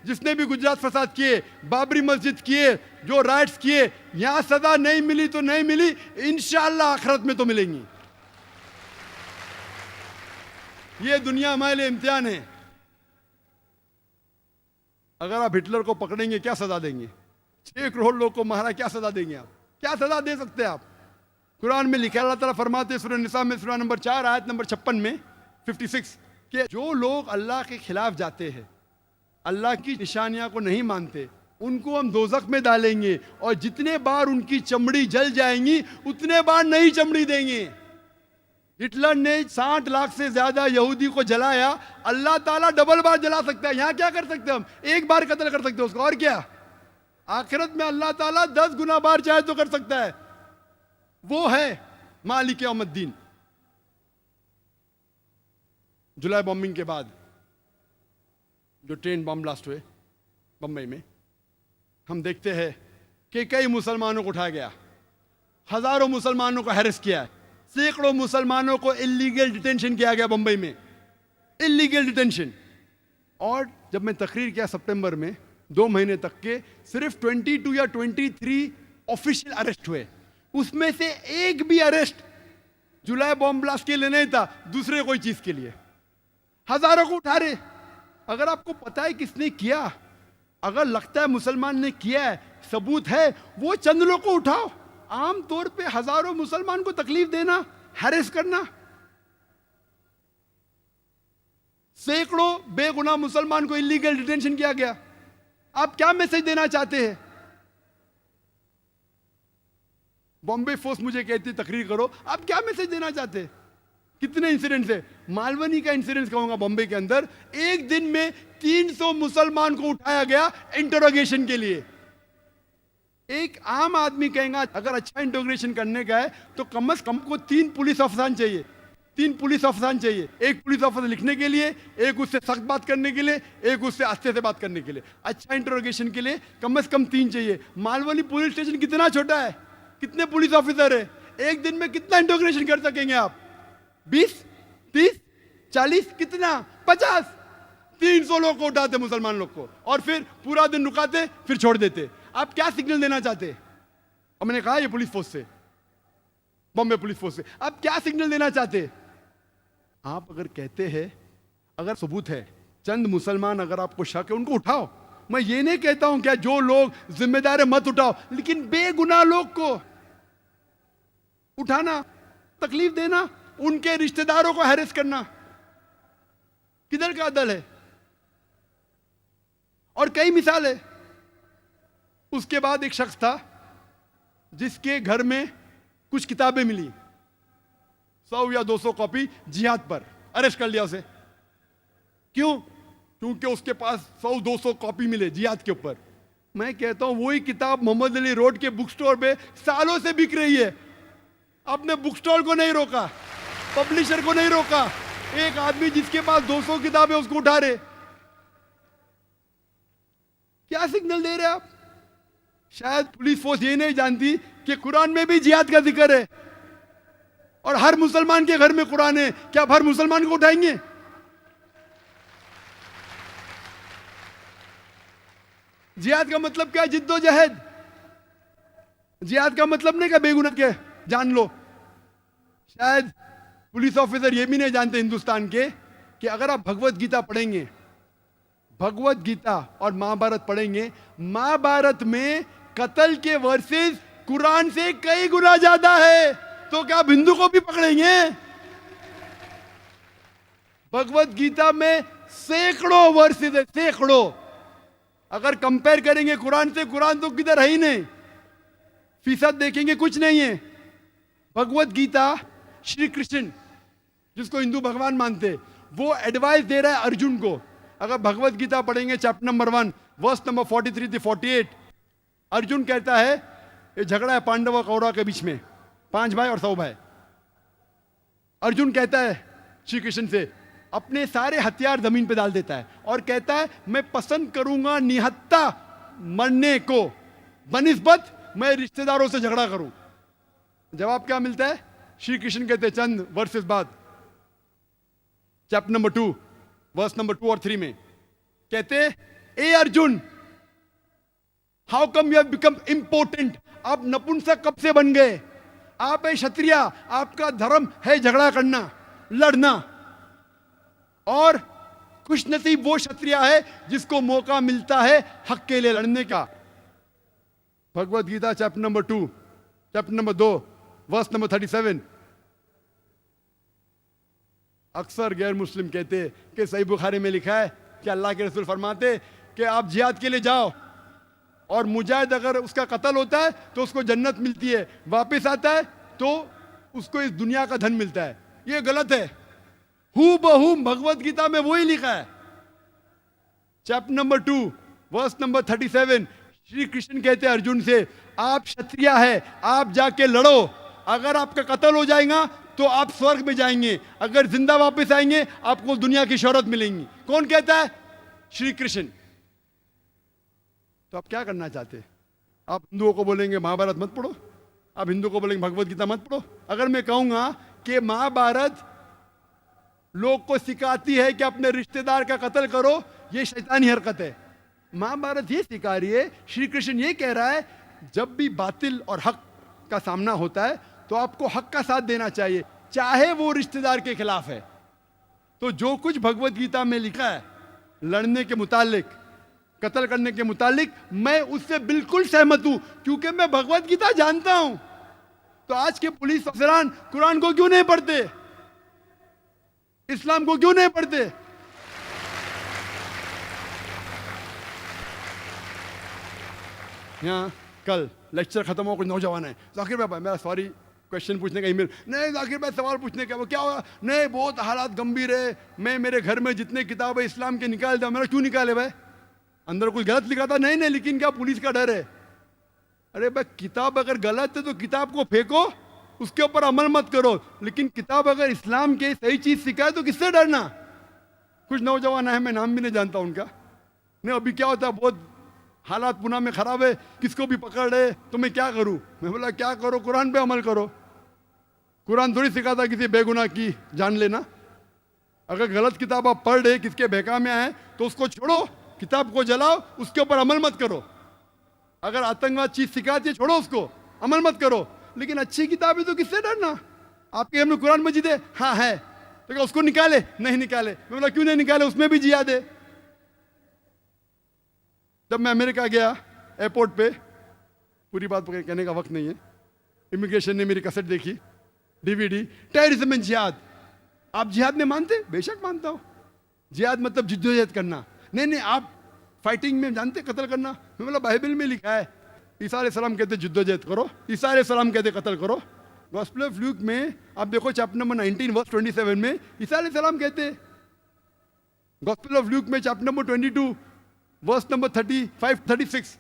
जिसने भी गुजरात फसाद किए, बाबरी मस्जिद किए, जो राइट्स किए, यहां सजा नहीं मिली तो नहीं मिली, इंशाअल्लाह आखिरत में तो मिलेंगी। ये दुनिया हमारे लिए इम्तिहान है। अगर आप हिटलर को पकड़ेंगे क्या सजा देंगे? 6 करोड़ लोग को मारा, क्या सजा देंगे आप? क्या सजा दे सकते हैं आप? कुरान में लिखा, अल्लाह ताला फरमाते हैं सूरह निसा में सूरह नंबर 4 आयत नंबर 56 में 56 कि जो लोग अल्लाह के खिलाफ जाते हैं, अल्लाह की निशानियां को नहीं मानते, उनको हम दोजख में डालेंगे और जितने बार उनकी चमड़ी जल जाएंगी उतने बार नई चमड़ी देंगे। हिटलर ने 60 लाख से ज्यादा यहूदी को जलाया, अल्लाह ताला डबल बार जला सकता है। यहां क्या कर सकते हैं हम? एक बार कत्ल कर सकते हैं उसको, और क्या? आखिरत में अल्लाह ताला 10 गुना बार चाहे तो कर सकता है। वो है मालिक यौमुद्दीन। जुलाई बॉम्बिंग के बाद जो ट्रेन बम ब्लास्ट हुए बम्बई में, हम देखते हैं कि कई मुसलमानों को उठाया गया, हजारों मुसलमानों को हैरेस किया है, सैकड़ों मुसलमानों को इलीगल डिटेंशन किया गया बंबई में, इलीगल डिटेंशन। और जब मैं तकरीर किया सितंबर में 2 महीने तक के, सिर्फ 22 या 23 ऑफिशियल अरेस्ट हुए, उसमें से एक भी अरेस्ट जुलाई बॉम्ब ब्लास्ट के लिए नहीं था, दूसरे कोई चीज के लिए। हजारों को उठा रहे। अगर आपको पता है किसने किया, अगर लगता है मुसलमान ने किया है, सबूत है, वो चंद लोग को उठाओ। आम तौर पे हजारों मुसलमान को तकलीफ देना, हैरेस करना, सैकड़ों बेगुनाह मुसलमान को इलीगल डिटेंशन किया गया। आप क्या मैसेज देना चाहते हैं? बॉम्बे फोर्स मुझे कहती तकरीर करो, आप क्या मैसेज देना चाहते हैं? कितने इंसिडेंट्स है? मालवनी का इंसिडेंट कहूंगा बॉम्बे के अंदर, एक दिन में 300 मुसलमान को उठाया गया इंटरोगेशन के लिए। एक आम आदमी कहेगा अगर अच्छा इंटरोगेशन करने का है तो कम से कम को 3 पुलिस अफसर चाहिए, 3 पुलिस अफसर चाहिए। एक पुलिस अफसर लिखने के लिए, एक उससे सख्त बात करने के लिए, एक उससे आस्ते से बात करने के लिए। अच्छा इंटरोगेशन के लिए कम से कम 3 चाहिए। मालवनी पुलिस स्टेशन कितना छोटा है, कितने पुलिस ऑफिसर है, एक दिन में कितना इंटरोगेशन कर सकेंगे आप? 20, 30, 40, कितना? 50। 300 लोग को उठाते मुसलमान लोग को और फिर पूरा दिन रुकाते, फिर छोड़ देते। आप क्या सिग्नल देना चाहते? और मैंने कहा ये पुलिस फोर्स से, बॉम्बे पुलिस फोर्स से, आप क्या सिग्नल देना चाहते? आप अगर कहते हैं, अगर सबूत है, चंद मुसलमान अगर आपको शक है उनको उठाओ। मैं ये नहीं कहता हूं क्या जो लोग जिम्मेदार है मत उठाओ, लेकिन बेगुनाह लोग को उठाना, तकलीफ देना, उनके रिश्तेदारों को हैरेस करना, किधर का अदल है? और कई मिसाल है। उसके बाद एक शख्स था जिसके घर में कुछ किताबें मिली, 100 या 200 कॉपी जिहाद पर, अरेस्ट कर लिया उसे। क्यों? क्योंकि उसके पास 100-200 कॉपी मिले जिहाद के ऊपर। मैं कहता हूं वही किताब मोहम्मद अली रोड के बुक स्टोर पे सालों से बिक रही है। आपने बुक स्टोर को नहीं रोका, पब्लिशर को नहीं रोका, एक आदमी जिसके पास 200 किताबें उसको उठा रहे। क्या सिग्नल दे रहे आप? शायद पुलिस फोर्स ये नहीं जानती कि कुरान में भी जिहाद का जिक्र है और हर मुसलमान के घर में कुरान है। क्या आप हर मुसलमान को उठाएंगे? जिहाद का मतलब क्या है? जिद्दोजहद। जिहाद का मतलब नहीं क्या बेगुनाह के जान लो। शायद पुलिस ऑफिसर ये भी नहीं जानते हिंदुस्तान के कि अगर आप भगवत गीता पढ़ेंगे, भगवत गीता और महाभारत पढ़ेंगे, महाभारत में कत्ल के वर्सेस कुरान से कई गुना ज्यादा है। तो क्या आप हिंदू को भी पकड़ेंगे? भगवत गीता में सैकड़ों वर्सेस है, सैकड़ों। अगर कंपेयर करेंगे कुरान से, कुरान तो किधर है ही नहीं, फीसद देखेंगे कुछ नहीं है। भगवत गीता श्री कृष्ण जिसको हिंदू भगवान मानते, वो एडवाइस दे रहा है अर्जुन को। अगर भगवत गीता पढ़ेंगे चैप्टर नंबर 1 वर्स नंबर 43 से 48, अर्जुन कहता है ये झगड़ा है पांडव और कौरव के बीच में, 5 भाई और 100 भाई। अर्जुन कहता है श्री कृष्ण से, अपने सारे हथियार जमीन पे डाल देता है और कहता है मैं पसंद करूंगा निहत्ता मरने को बनिस्बत मैं रिश्तेदारों से झगड़ा करूं। जवाब क्या मिलता है? श्री कृष्ण कहते हैं चंद वर्सेस बाद, चैप्टर नंबर 2 वर्स नंबर 2 और 3 में कहते ए Arjun, how come you have become important? आप नपुंसक कब से बन गए? आप है क्षत्रिय, आपका धर्म है झगड़ा करना, लड़ना। और खुशनसीब वो क्षत्रिय है जिसको मौका मिलता है हक के लिए लड़ने का। Bhagavad Gita chapter number 2, chapter number 2, verse number 37। अक्सर गैर मुस्लिम कहते कि सही बुखारी में लिखा है कि अल्लाह के रसूल फरमाते कि आप जिहाद के लिए जाओ और मुजाहिद अगर उसका कत्ल होता है तो उसको जन्नत मिलती है, वापस आता है तो उसको इस दुनिया का धन मिलता है। ये गलत है। हूबहू भगवत गीता में वही लिखा है। Chapter number 2 verse number 37, Shri Krishna कहते हैं अर्जुन से, आप क्षत्रिय है, आप जाके लड़ो। अगर आपका कत्ल हो जाएगा तो आप स्वर्ग में जाएंगे, अगर जिंदा वापस आएंगे आपको दुनिया की शोहरत मिलेंगी। कौन कहता है? श्री कृष्ण। तो आप क्या करना चाहते हैं? आप हिंदुओं को बोलेंगे महाभारत मत पढ़ो, आप हिंदुओं को बोलेंगे भगवत गीता मत पढ़ो। अगर मैं कहूंगा कि महाभारत लोग को सिखाती है कि अपने रिश्तेदार का कत्ल करो, ये शैतानी हरकत है। महाभारत ये सिखा रही है, श्री कृष्ण ये कह रहा है, जब भी बातिल और हक का सामना होता है तो आपको हक का साथ देना चाहिए, चाहे वो रिश्तेदार के खिलाफ है। तो जो कुछ भगवत गीता में लिखा है लड़ने के मुतालिक, कत्ल करने के मुतालिक, मैं उससे बिल्कुल सहमत हूं, क्योंकि मैं भगवत गीता जानता हूं। तो आज के पुलिस अफसरान कुरान को क्यों नहीं पढ़ते? इस्लाम को क्यों नहीं पढ़ते? यहाँ कल लेक्चर खत्म हो, कुछ नौजवान है, जाकिर भाई मेरा सॉरी क्वेश्चन पूछने का ईमेल, नहीं जाकिर भाई सवाल पूछने का, वो क्या हुआ? नहीं बहुत हालात गंभीर है, मैं मेरे घर में जितने किताब है इस्लाम के निकाल दिया। मेरा क्यों निकाले भाई? अंदर कुछ गलत लिखा था? नहीं नहीं, लेकिन क्या पुलिस का डर है? अरे भाई किताब अगर गलत है तो किताब को फेंको, उसके ऊपर अमल मत करो, लेकिन किताब अगर इस्लाम के सही चीज सिखाए तो किससे डरना? कुछ नौजवान है, मैं नाम भी नहीं जानता उनका, नहीं अभी क्या होता है, बहुत हालात पुणे में खराब है, किसको भी पकड़ रहे, तो मैं क्या करूं? मैं बोला क्या करो, कुरान पे अमल करो। कुरान थोड़ी सिखाता किसी बेगुनाह की जान लेना। अगर गलत किताब आप पढ़ रहे, किसके बहका में आए, तो उसको छोड़ो, किताब को जलाओ, उसके ऊपर अमल मत करो। अगर आतंकवाद चीज सिखाती है, छोड़ो उसको, अमल मत करो। लेकिन अच्छी किताब है तो किससे डरना? आपके घर में कुरान मजीद है? हाँ है, तो क्या उसको निकाले? नहीं निकाले। मैं बोला क्यों नहीं निकाले? उसमें भी जिहाद है। जब मैं अमेरिका गया एयरपोर्ट पे, पूरी बात कहने का वक्त नहीं है, इमिग्रेशन ने मेरी कैसेट देखी, डीवीडी, टेररिज्म एंड जिहाद। आप जिहाद में मानते? बेशक मानता हूं। जिहाद मतलब जिद्दोजहद करना। नहीं नहीं, आप फाइटिंग में जानते कत्ल करना? मैं बोला बाइबल में लिखा है, ईसा अलैहिस्सलाम कहते जिद्दोजहद करो, ईसा अलैहिस्सलाम कहते कत्ल करो। गॉस्पेल ऑफ ल्यूक में आप देखो चैप्टर नंबर 19 वर्स 27 में ईसा अलैहिस्सलाम कहते। गॉस्पेल ऑफ ल्यूक में चैप्टर नंबर 22 वर्स नंबर 35-36,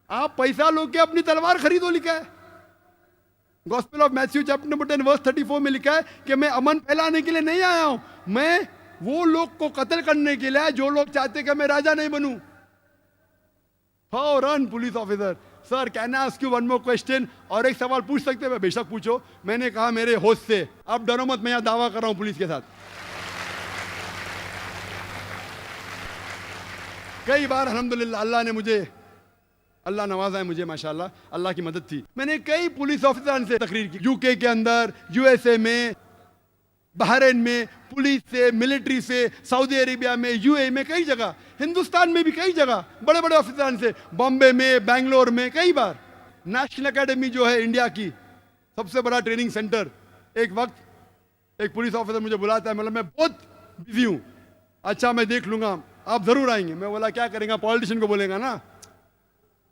आप पैसा लो के अपनी तलवार खरीदो, लिखा है। Gospel of Matthew chapter number 10 verse 34 में लिखा है कि मैं अमन फैलाने के लिए नहीं आया हूं, मैं वो लोग को कत्ल करने के लिए जो लोग चाहते कि मैं राजा नहीं बनूं। फौरन police officer, sir can I ask you one more question? और एक सवाल पूछ सकते हैं? बेशक पूछो। मैंने कहा मेरे होश से, आप डरो मत, मैं यहां दावा कर रहा हूं पुलिस के साथ। कई बार अल्हम्दुलिल्लाह अल्लाह ने मुझे, अल्लाह नवाजा है मुझे माशाल्लाह, अल्लाह की मदद थी। मैंने कई पुलिस ऑफिसर से तकरीर की, यूके के अंदर, यूएसए में, बहरीन में, पुलिस से, मिलिट्री से, सऊदी अरेबिया में, यूएई में, कई जगह, हिंदुस्तान में भी कई जगह बड़े बड़े ऑफिसर से, बॉम्बे में, बेंगलोर में, कई बार। नेशनल एकेडमी जो है इंडिया की सबसे बड़ा ट्रेनिंग सेंटर, एक वक्त एक पुलिस ऑफिसर मुझे बुलाता है, मतलब मैं बहुत बिजी हूँ, अच्छा मैं देख लूंगा, आप जरूर आएंगे। मैं बोला क्या करेंगे, पॉलिटिशियन को बोलेगा ना।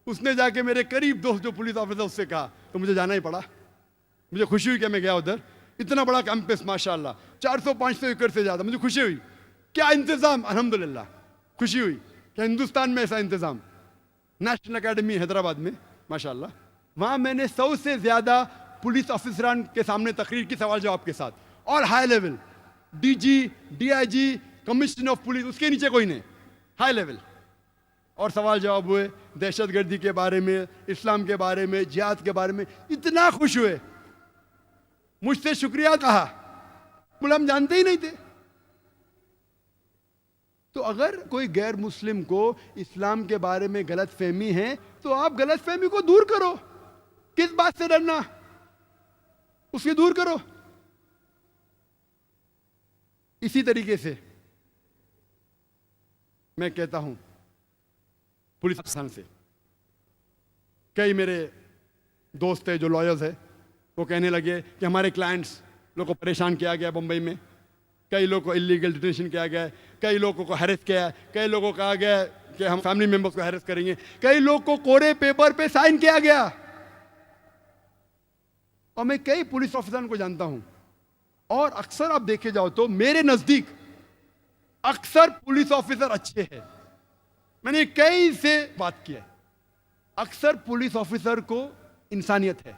उसने जाके मेरे करीब दोस्त जो पुलिस ऑफिसर उससे कहा, तो मुझे जाना ही पड़ा। मुझे खुशी हुई कि मैं गया उधर, इतना बड़ा कैंपस माशाल्लाह, 400-500 एकड़ से ज्यादा, मुझे खुशी हुई। क्या इंतजाम, अल्हम्दुलिल्लाह खुशी हुई कि हिंदुस्तान में ऐसा इंतजाम। नेशनल एकेडमी हैदराबाद में माशाल्लाह, वहां मैंने 100 से ज्यादा पुलिस ऑफिसरान के सामने तकरीर की, सवाल जवाब के साथ, और high level, DG, DIG, commissioner of police, उसके नीचे कोई नहीं, हाई लेवल। और सवाल जवाब हुए दहशतगर्दी के बारे में, इस्लाम के बारे में, जिहाद के बारे में। इतना खुश हुए, मुझसे शुक्रिया कहा, बोले हम जानते ही नहीं थे। तो अगर कोई गैर मुस्लिम को इस्लाम के बारे में गलत फहमी है तो आप गलत फहमी को दूर करो। किस बात से डरना, उसके दूर करो। इसी तरीके से मैं कहता हूं पुलिस अफसर से, कई मेरे दोस्त है जो लॉयर्स है, वो कहने लगे कि हमारे क्लाइंट्स लोग को परेशान किया गया बम्बई में, कई लोगों को इलीगल डिटेंशन किया गया है, कई लोगों को हैरेस किया है, कई लोगों को कहा गया कि हम फैमिली मेंबर्स को हैरेस करेंगे, कई लोगों को कोरे पेपर पे साइन किया गया। और मैं कई पुलिस ऑफिसर को जानता हूं, और अक्सर आप देखे जाओ तो मेरे नजदीक अक्सर पुलिस ऑफिसर अच्छे हैं। मैंने कई से बात की है, अक्सर पुलिस ऑफिसर को इंसानियत है,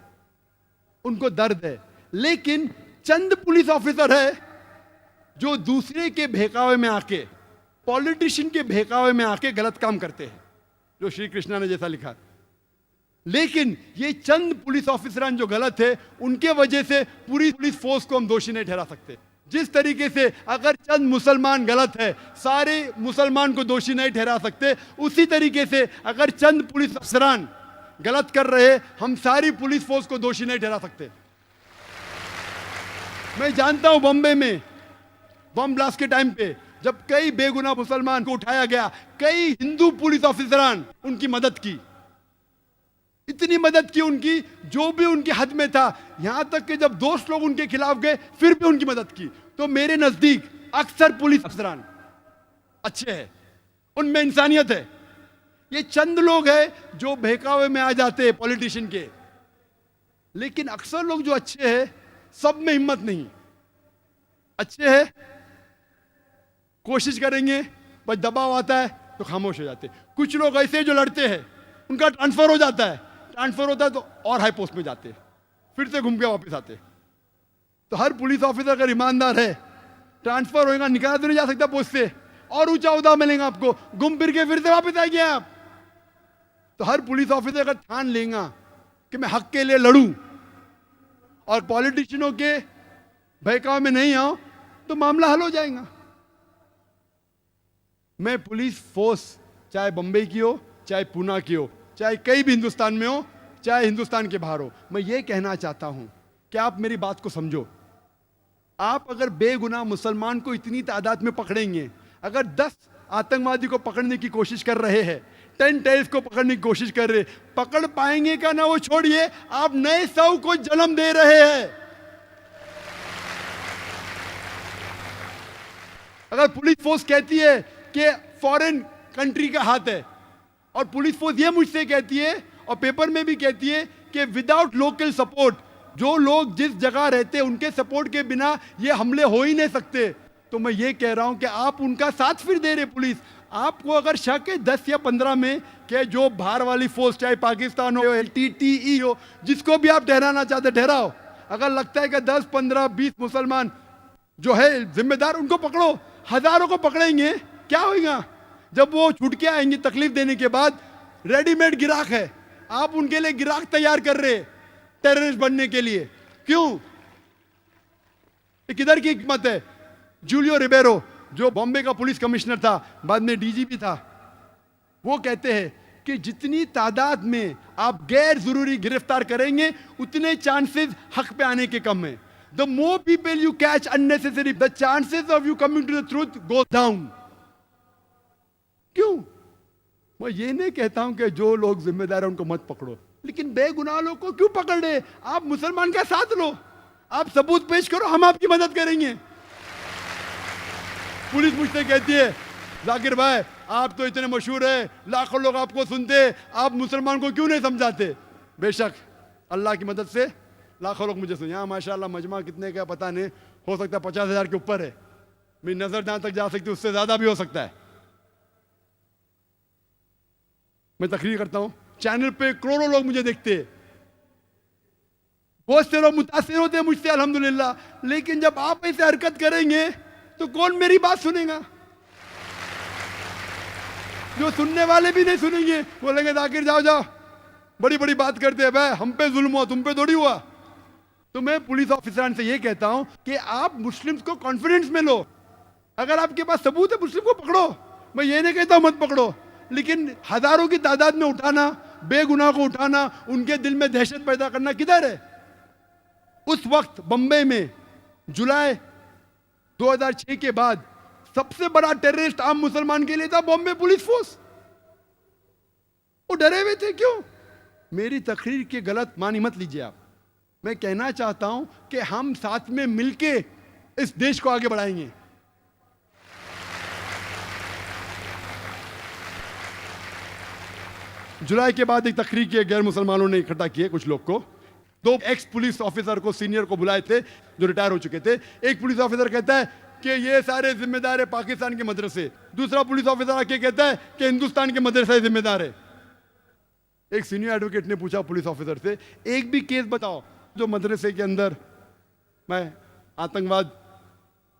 उनको दर्द है, लेकिन चंद पुलिस ऑफिसर है जो दूसरे के बहकावे में आके, पॉलिटिशियन के बहकावे में आके गलत काम करते हैं, जो श्री कृष्णा ने जैसा लिखा। लेकिन ये चंद पुलिस ऑफिसरान जो गलत है, उनके वजह से पूरी पुलिस फोर्स को हम दोषी नहीं ठहरा सकते। जिस तरीके से अगर चंद मुसलमान गलत है, सारे मुसलमान को दोषी नहीं ठहरा सकते, उसी तरीके से अगर चंद पुलिस अफसरान गलत कर रहे, हम सारी पुलिस फोर्स को दोषी नहीं ठहरा सकते। मैं जानता हूं बॉम्बे में बम ब्लास्ट के टाइम पे जब कई बेगुनाह मुसलमान को उठाया गया, कई हिंदू पुलिस ऑफिसरान उनकी मदद की, इतनी मदद की उनकी जो भी उनके हद में था, यहां तक कि जब दोस्त लोग उनके खिलाफ गए फिर भी उनकी मदद की। तो मेरे नजदीक अक्सर पुलिस अफसरान अच्छे हैं, उनमें इंसानियत है। ये चंद लोग हैं जो बहकावे में आ जाते हैं पॉलिटिशियन के, लेकिन अक्सर लोग जो अच्छे हैं सब में हिम्मत नहीं, अच्छे हैं, कोशिश करेंगे, बस दबाव आता है तो खामोश हो जाते हैं। कुछ लोग ऐसे जो लड़ते हैं उनका ट्रांसफर हो जाता है, ट्रांसफर होता है तो और हाई पोस्ट में जाते हैं, फिर से घूम के वापस आते हैं। तो हर पुलिस ऑफिसर अगर ईमानदार है, ट्रांसफर होएगा, निकाला तो नहीं जा सकता पोस्ट से, और ऊंचा ओहदा मिलेगा आपको, घूम फिर के फिर से वापस आएंगे आप। तो हर पुलिस ऑफिसर अगर ठान लेगा कि मैं हक के लिए लड़ूं और पॉलिटिशियनों के बहकाव में नहीं आऊं, तो मामला हल हो जाएगा। मैं पुलिस फोर्स चाहे बंबई की हो, चाहे पूना की हो, चाहे कहीं भी हिंदुस्तान में हो, चाहे हिंदुस्तान के बाहर हो, मैं ये कहना चाहता हूं कि आप मेरी बात को समझो। आप अगर बेगुनाह मुसलमान को इतनी तादाद में पकड़ेंगे, अगर 10 आतंकवादी को पकड़ने की कोशिश कर रहे हैं, 10 टेररिस्ट को पकड़ने की कोशिश कर रहे, पकड़ पाएंगे का ना वो छोड़िए, आप नए 100 को जन्म दे रहे हैं। अगर पुलिस फोर्स कहती है कि फॉरेन कंट्री का हाथ है, और पुलिस फोर्स ये मुझसे कहती है और पेपर में भी कहती है कि विदाउट लोकल सपोर्ट, जो लोग जिस जगह रहते हैं उनके सपोर्ट के बिना ये हमले हो ही नहीं सकते, तो मैं ये कह रहा हूं कि आप उनका साथ फिर दे रहे पुलिस। आपको अगर शक है 10 या 15 में कि जो बाहर वाली फोर्स, चाहे पाकिस्तान हो, LTTE हो, जिसको भी आप ठहराना चाहते ठहराओ, अगर लगता है कि 10, 15, 20 मुसलमान जो है जिम्मेदार, उनको पकड़ो। हजारों को पकड़ेंगे, क्या होगा? जब वो छूट के आएंगे तकलीफ देने के बाद, रेडीमेड गिराक है, आप उनके लिए गिराक तैयार कर रहे टेररिस्ट बनने के लिए। क्यों? किधर की हिकमत है? जूलियो रिबेरो जो बॉम्बे का पुलिस कमिश्नर था, बाद में DGP था, वो कहते हैं कि जितनी तादाद में आप गैर जरूरी गिरफ्तार करेंगे उतने चांसेस हक पे आने के कम है। The more people you catch unnecessary, the chances of you coming to the truth go down. क्यों? मैं ये नहीं कहता हूं कि जो लोग जिम्मेदार हैं उनको मत पकड़ो, लेकिन बेगुनाह लोग को क्यों पकड़ रहे? आप मुसलमान का साथ लो, आप सबूत पेश करो, हम आपकी मदद करेंगे। पुलिस मुझसे कहती है, जाकिर भाई आप तो इतने मशहूर है, लाखों लोग आपको सुनते, आप मुसलमान को क्यों नहीं समझाते? बेशक अल्लाह की मदद से लाखों लोग मुझे सुन, यहाँ माशाल्लाह मजमा कितने का पता नहीं, हो सकता है 50,000 के ऊपर है, मेरी नजर जहां तक जा सकती है उससे ज्यादा भी हो सकता है। मैं तकरीर करता हूं, चैनल पे करोड़ों लोग मुझे देखते हैं, बहुत से लोग मुतासिर होते हैं मुझसे अल्हम्दुलिल्लाह, लेकिन जब आप ऐसे हरकत करेंगे तो कौन मेरी बात सुनेगा? जो सुनने वाले भी नहीं सुनेंगे, बोलेंगे जाकिर जाओ जाओ, बड़ी बड़ी बात करते हैं, भाई हम पे जुल्म हुआ, तुम पे थोड़ी हुआ। तो मैं पुलिस ऑफिसरान से ये कहता हूं कि आप मुस्लिम्स को कॉन्फिडेंस में लो। अगर आपके पास सबूत है मुस्लिम को पकड़ो, मैं ये नहीं कहता मत पकड़ो, लेकिन हजारों की तादाद में उठाना, बेगुनाह को उठाना, उनके दिल में दहशत पैदा करना किधर है? उस वक्त बंबई में जुलाई 2006 के बाद सबसे बड़ा टेररिस्ट आम मुसलमान के लिए था बॉम्बे पुलिस फोर्स। वो डरे हुए थे। क्यों? मेरी तकरीर के गलत मानी मत लीजिए आप। मैं कहना चाहता हूं कि हम साथ में मिलके इस देश को आगे बढ़ाएंगे। जुलाई के बाद एक तकरीर की गैर मुसलमानों ने इकट्ठा किए कुछ लोग को। 2 एक्स पुलिस ऑफिसर को, सीनियर को बुलाए थे जो रिटायर हो चुके थे। एक पुलिस ऑफिसर कहता है कि ये सारे जिम्मेदार है पाकिस्तान के मदरसे, दूसरा पुलिस ऑफिसर आके कहता है कि हिंदुस्तान के मदरसे जिम्मेदार है। एक सीनियर एडवोकेट ने पूछा पुलिस ऑफिसर से, एक भी केस बताओ जो मदरसे के अंदर मैं आतंकवाद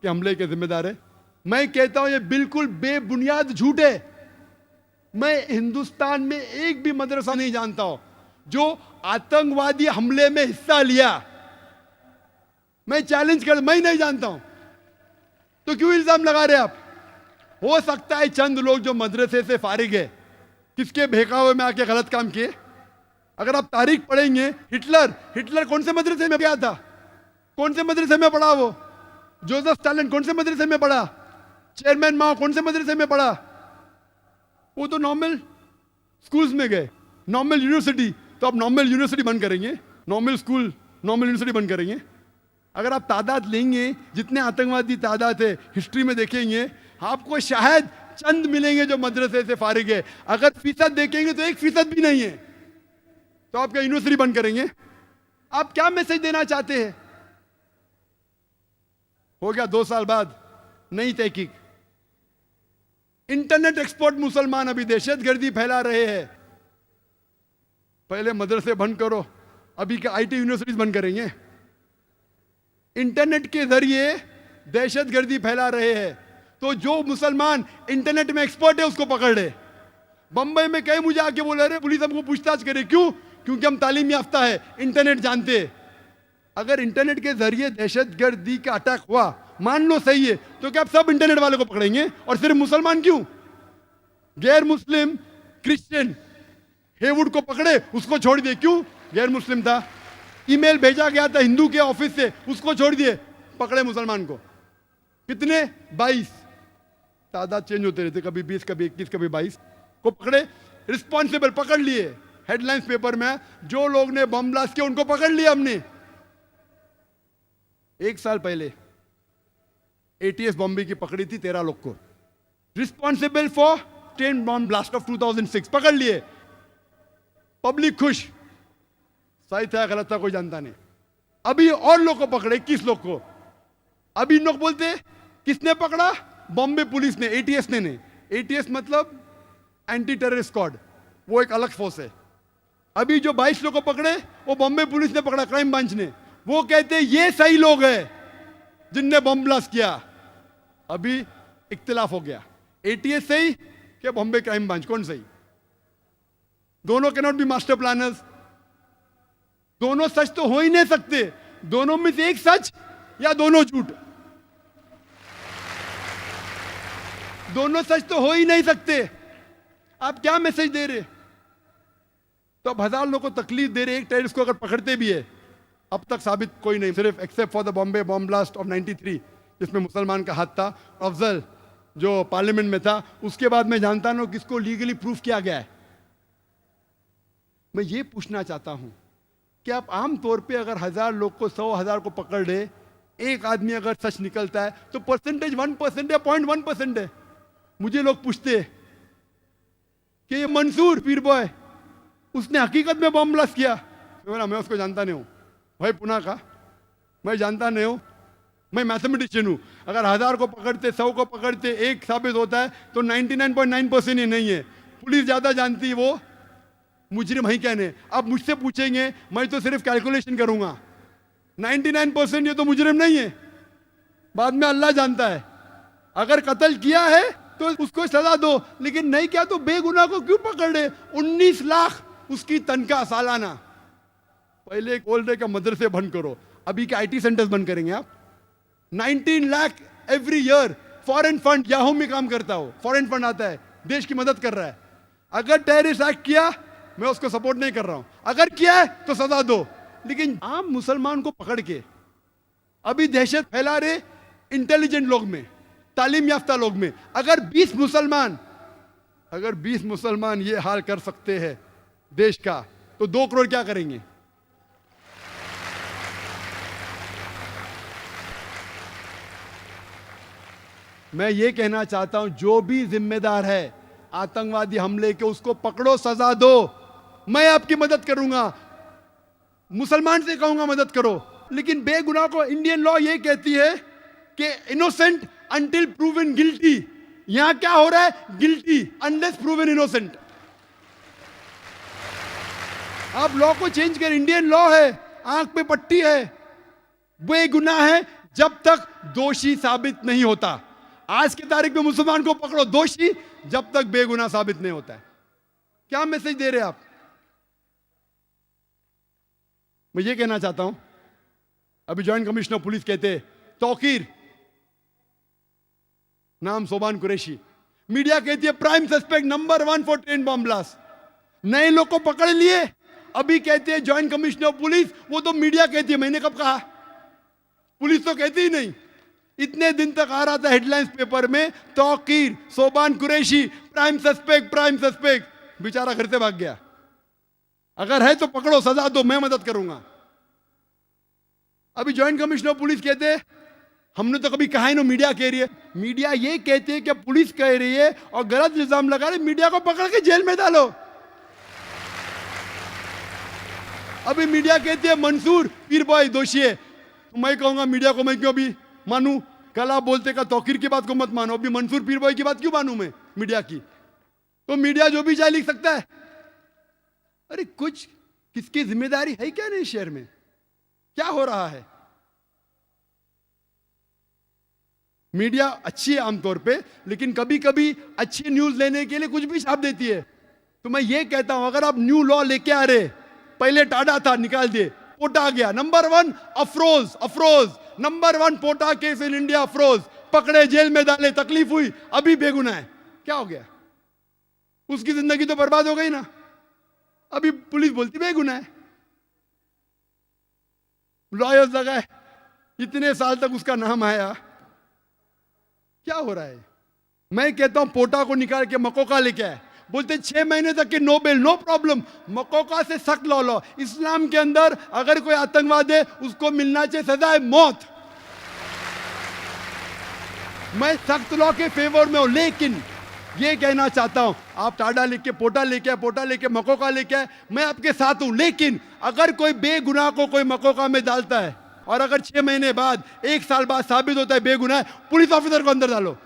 के हमले के जिम्मेदार है। मैं कहता हूं ये बिल्कुल बेबुनियाद झूठ है। मैं हिंदुस्तान में एक भी मदरसा नहीं जानता हूं जो आतंकवादी हमले में हिस्सा लिया। मैं चैलेंज कर, मैं नहीं जानता हूं, तो क्यों इल्जाम लगा रहे आप? हो सकता है चंद लोग जो मदरसे से फारिग है, किसके बहकावे में आके गलत काम किए। अगर आप तारीख पढ़ेंगे, हिटलर कौन से मदरसे में गया था? कौन से मदरसे में पढ़ा वो? जोसेफ स्टालिन कौन से मदरसे में पढ़ा? चेयरमैन माओ कौन से मदरसे में पढ़ा? वो तो नॉर्मल स्कूल्स में गए। नॉर्मल यूनिवर्सिटी, तो आप नॉर्मल यूनिवर्सिटी बंद करेंगे, नॉर्मल स्कूल नॉर्मल यूनिवर्सिटी बंद करेंगे। अगर आप तादाद लेंगे, जितने आतंकवादी तादाद है हिस्ट्री में देखेंगे, आपको शायद चंद मिलेंगे जो मदरसे से फारिग है। अगर फीसद देखेंगे तो 1% भी नहीं है। तो आप क्या यूनिवर्सिटी बंद करेंगे? आप क्या मैसेज देना चाहते हैं? हो गया 2 साल बाद नई तहकीक, इंटरनेट एक्सपर्ट मुसलमान अभी दहशतगर्दी फैला रहे हैं। पहले मदरसे बंद करो, अभी क्या आईटी यूनिवर्सिटीज बंद करेंगे? इंटरनेट के जरिए दहशतगर्दी फैला रहे हैं, तो जो मुसलमान इंटरनेट में एक्सपर्ट है उसको पकड़ ले। बंबई में कई मुझे आके बोले, अरे पुलिस हमको पूछताछ करे। क्यों? क्योंकि हम तालीम याफ्ता है, इंटरनेट जानते हैं। अगर इंटरनेट के जरिए दहशतगर्दी का अटैक हुआ, मान लो सही है, तो क्या आप सब इंटरनेट वाले को पकड़ेंगे? और सिर्फ मुसलमान क्यों? गैर मुस्लिम क्रिश्चियन हेवुड को पकड़े, उसको छोड़ दिए। क्यों? गैर मुस्लिम था, ईमेल भेजा गया था हिंदू के ऑफिस से, उसको छोड़ दिए, पकड़े मुसलमान को। कितने? 22। तादाद चेंज होते रहते, कभी 20, कभी 21, कभी 22 को पकड़े। रिस्पॉन्सिबल पकड़ लिए, हेडलाइंस पेपर में, जो लोग ने बम ब्लास्ट किया उनको पकड़ लिया हमने। 1 साल पहले एटीएस बॉम्बे की पकड़ी थी 13 लोग को, responsible for 10 bomb blast of 2006, पकड़ लिए। पब्लिक खुश, सही था गलत था कोई जानता नहीं। अभी और लोग को पकड़े, 21 लोग को। अभी लोग बोलते किसने पकड़ा? बॉम्बे पुलिस ने, एटीएस ने नहीं। एटीएस मतलब एंटी टेररिस्ट स्क्वाड, वो एक अलग फोर्स है। अभी जो 22 लोग को पकड़े वो बॉम्बे पुलिस ने पकड़ा, क्राइम ब्रांच ने। वो कहते ये सही लोग हैं जिनने बम ब्लास्ट किया। अभी इख्तिलाफ हो गया, एटीएस सही कि बॉम्बे क्राइम ब्रांच, कौन सही? दोनों कैनॉट बी मास्टर प्लानर्स। दोनों सच तो हो ही नहीं सकते। दोनों में से एक सच या दोनों झूठ। दोनों सच तो हो ही नहीं सकते। आप क्या मैसेज दे रहे? तो अब 1000 लोगों को तकलीफ दे रहे। एक टेररिस्ट को अगर पकड़ते भी है, अब तक साबित कोई नहीं, सिर्फ except for the Bombay bomb blast of 93 जिसमें मुसलमान का हाथ था, अफजल जो पार्लियामेंट में था, उसके बाद मैं जानता ना किसको लीगली प्रूफ किया गया है। मैं ये पूछना चाहता हूं कि आप आम तौर पे अगर 1000 लोग को 100,000 को पकड़ ले, एक आदमी अगर सच निकलता है तो परसेंटेज 1% या 0.1% है। मुझे लोग पूछते हैं कि ये मंसूर पीर बॉय उसने हकीकत में बॉम्ब ब्लास्ट किया? मैं उसको जानता नहीं हूं भाई, पुणे का मैं जानता नहीं हूं। मैं मैथमेटिशियन हूं। अगर 1000 को पकड़ते, 100 को पकड़ते, एक साबित होता है तो 99.9% ही नहीं है। पुलिस ज्यादा जानती है, वो मुजरिम ही कहने। अब मुझसे पूछेंगे, मैं तो सिर्फ कैलकुलेशन करूंगा। 99% ये तो मुजरिम नहीं है, बाद में अल्लाह जानता है। अगर कत्ल किया है तो उसको सजा दो, लेकिन नहीं किया तो बेगुनाह को क्यों पकड़ रहे? 19 लाख उसकी तनख्वाह सालाना। पहले बोल रहे का मदरसे बंद करो, अभी के आईटी सेंटर्स बंद करेंगे आप। 19 lakh every year foreign fund Yahoo में काम करता हो, फॉरेन फंड आता है, देश की मदद कर रहा है। अगर टेररिस्ट एक्ट किया, मैं उसको सपोर्ट नहीं कर रहा हूं, अगर किया है तो सजा दो। लेकिन आम मुसलमान को पकड़ के अभी दहशत फैला रहे इंटेलिजेंट लोग में, तालीम याफ्ता लोग में। अगर 20 मुसलमान ये हाल कर सकते हैं देश का, तो 2 करोड़ क्या करेंगे? मैं ये कहना चाहता हूं, जो भी जिम्मेदार है आतंकवादी हमले के, उसको पकड़ो, सजा दो। मैं आपकी मदद करूंगा, मुसलमान से कहूंगा मदद करो। लेकिन बेगुनाह को इंडियन लॉ ये कहती है कि इनोसेंट अंटिल प्रूवन गिल्टी। यहां क्या हो रहा है? Guilty unless proven innocent. आप लॉ को चेंज कर, इंडियन लॉ है, आंख पे पट्टी है, बेगुनाह है जब तक दोषी साबित नहीं होता। आज की तारीख में मुसलमान को पकड़ो दोषी जब तक बेगुनाह साबित नहीं होता है। क्या मैसेज दे रहे हैं आप? मैं ये कहना चाहता हूं, अभी जॉइंट कमिश्नर पुलिस कहते तौकीर, नाम सोबान कुरैशी, मीडिया कहती है prime suspect number 1 for train bomb blast. नए लोग को पकड़ लिए, अभी कहते हैं जॉइंट कमिश्नर पुलिस। वो तो मीडिया कहती है, मैंने कब कहा? पुलिस तो कहती ही नहीं। इतने दिन तक आ रहा था हेडलाइंस पेपर में, तौकीर, सोबान कुरैशी, प्राइम सस्पेक्ट। बेचारा घर से भाग गया। अगर है तो पकड़ो, सजा दो, मैं मदद करूंगा। अभी जॉइंट कमिश्नर पुलिस कहते हैं, हमने तो कभी कहा ही नहीं, मीडिया कह रही है। मीडिया ये कहती है कि पुलिस कह रही है और गलत इल्जाम लगा रही, मीडिया को पकड़ के जेल में डालो। अभी मीडिया कहती है मंसूर पीर बॉय दोषी है, तो मैं कहूंगा मीडिया को, मैं क्यों भी मानूं? कल आप बोलते का तौकीर की बात को मत मानो, अभी मंसूर पीर बॉय की बात क्यों मानूं मैं मीडिया की? तो मीडिया जो भी चाहे लिख सकता है। अरे कुछ किसकी जिम्मेदारी है क्या नहीं? शहर में क्या हो रहा है? मीडिया अच्छी है आमतौर पे, लेकिन कभी कभी अच्छी न्यूज लेने के लिए कुछ भी छाप देती है। तो मैं ये कहता हूं, अगर आप न्यू लॉ लेके आ रहे, पहले टाडा था, निकाल दिए, पोटा आ गया, number 1 Afroz, number 1 POTA case in India, Afroz पकड़े, जेल में डाले, तकलीफ हुई, अभी बेगुनाह है। क्या हो गया? उसकी जिंदगी तो बर्बाद हो गई ना। अभी पुलिस बोलती बेगुनाह है, लॉयर्स लगाए, इतने साल तक उसका नाम आया। क्या हो रहा है? मैं कहता हूं पोटा को निकाल के मकोका लेके आए, बोलते 6 महीने तक के no bail, no problem. MCOCA से सख्त लॉ लो। इस्लाम के अंदर अगर कोई आतंकवादी है, उसको मिलना चाहिए सजा है मौत। मैं सख्त लॉ के फेवर में हूं, लेकिन ये कहना चाहता हूं, आप टाडा लेके पोटा लेके मकोका लेके आए, मैं आपके साथ हूं। लेकिन अगर कोई बेगुनाह को कोई मकोका में डालता है और अगर 6 महीने बाद, 1 साल बाद साबित होता है बेगुनाह, पुलिस ऑफिसर को अंदर डालो।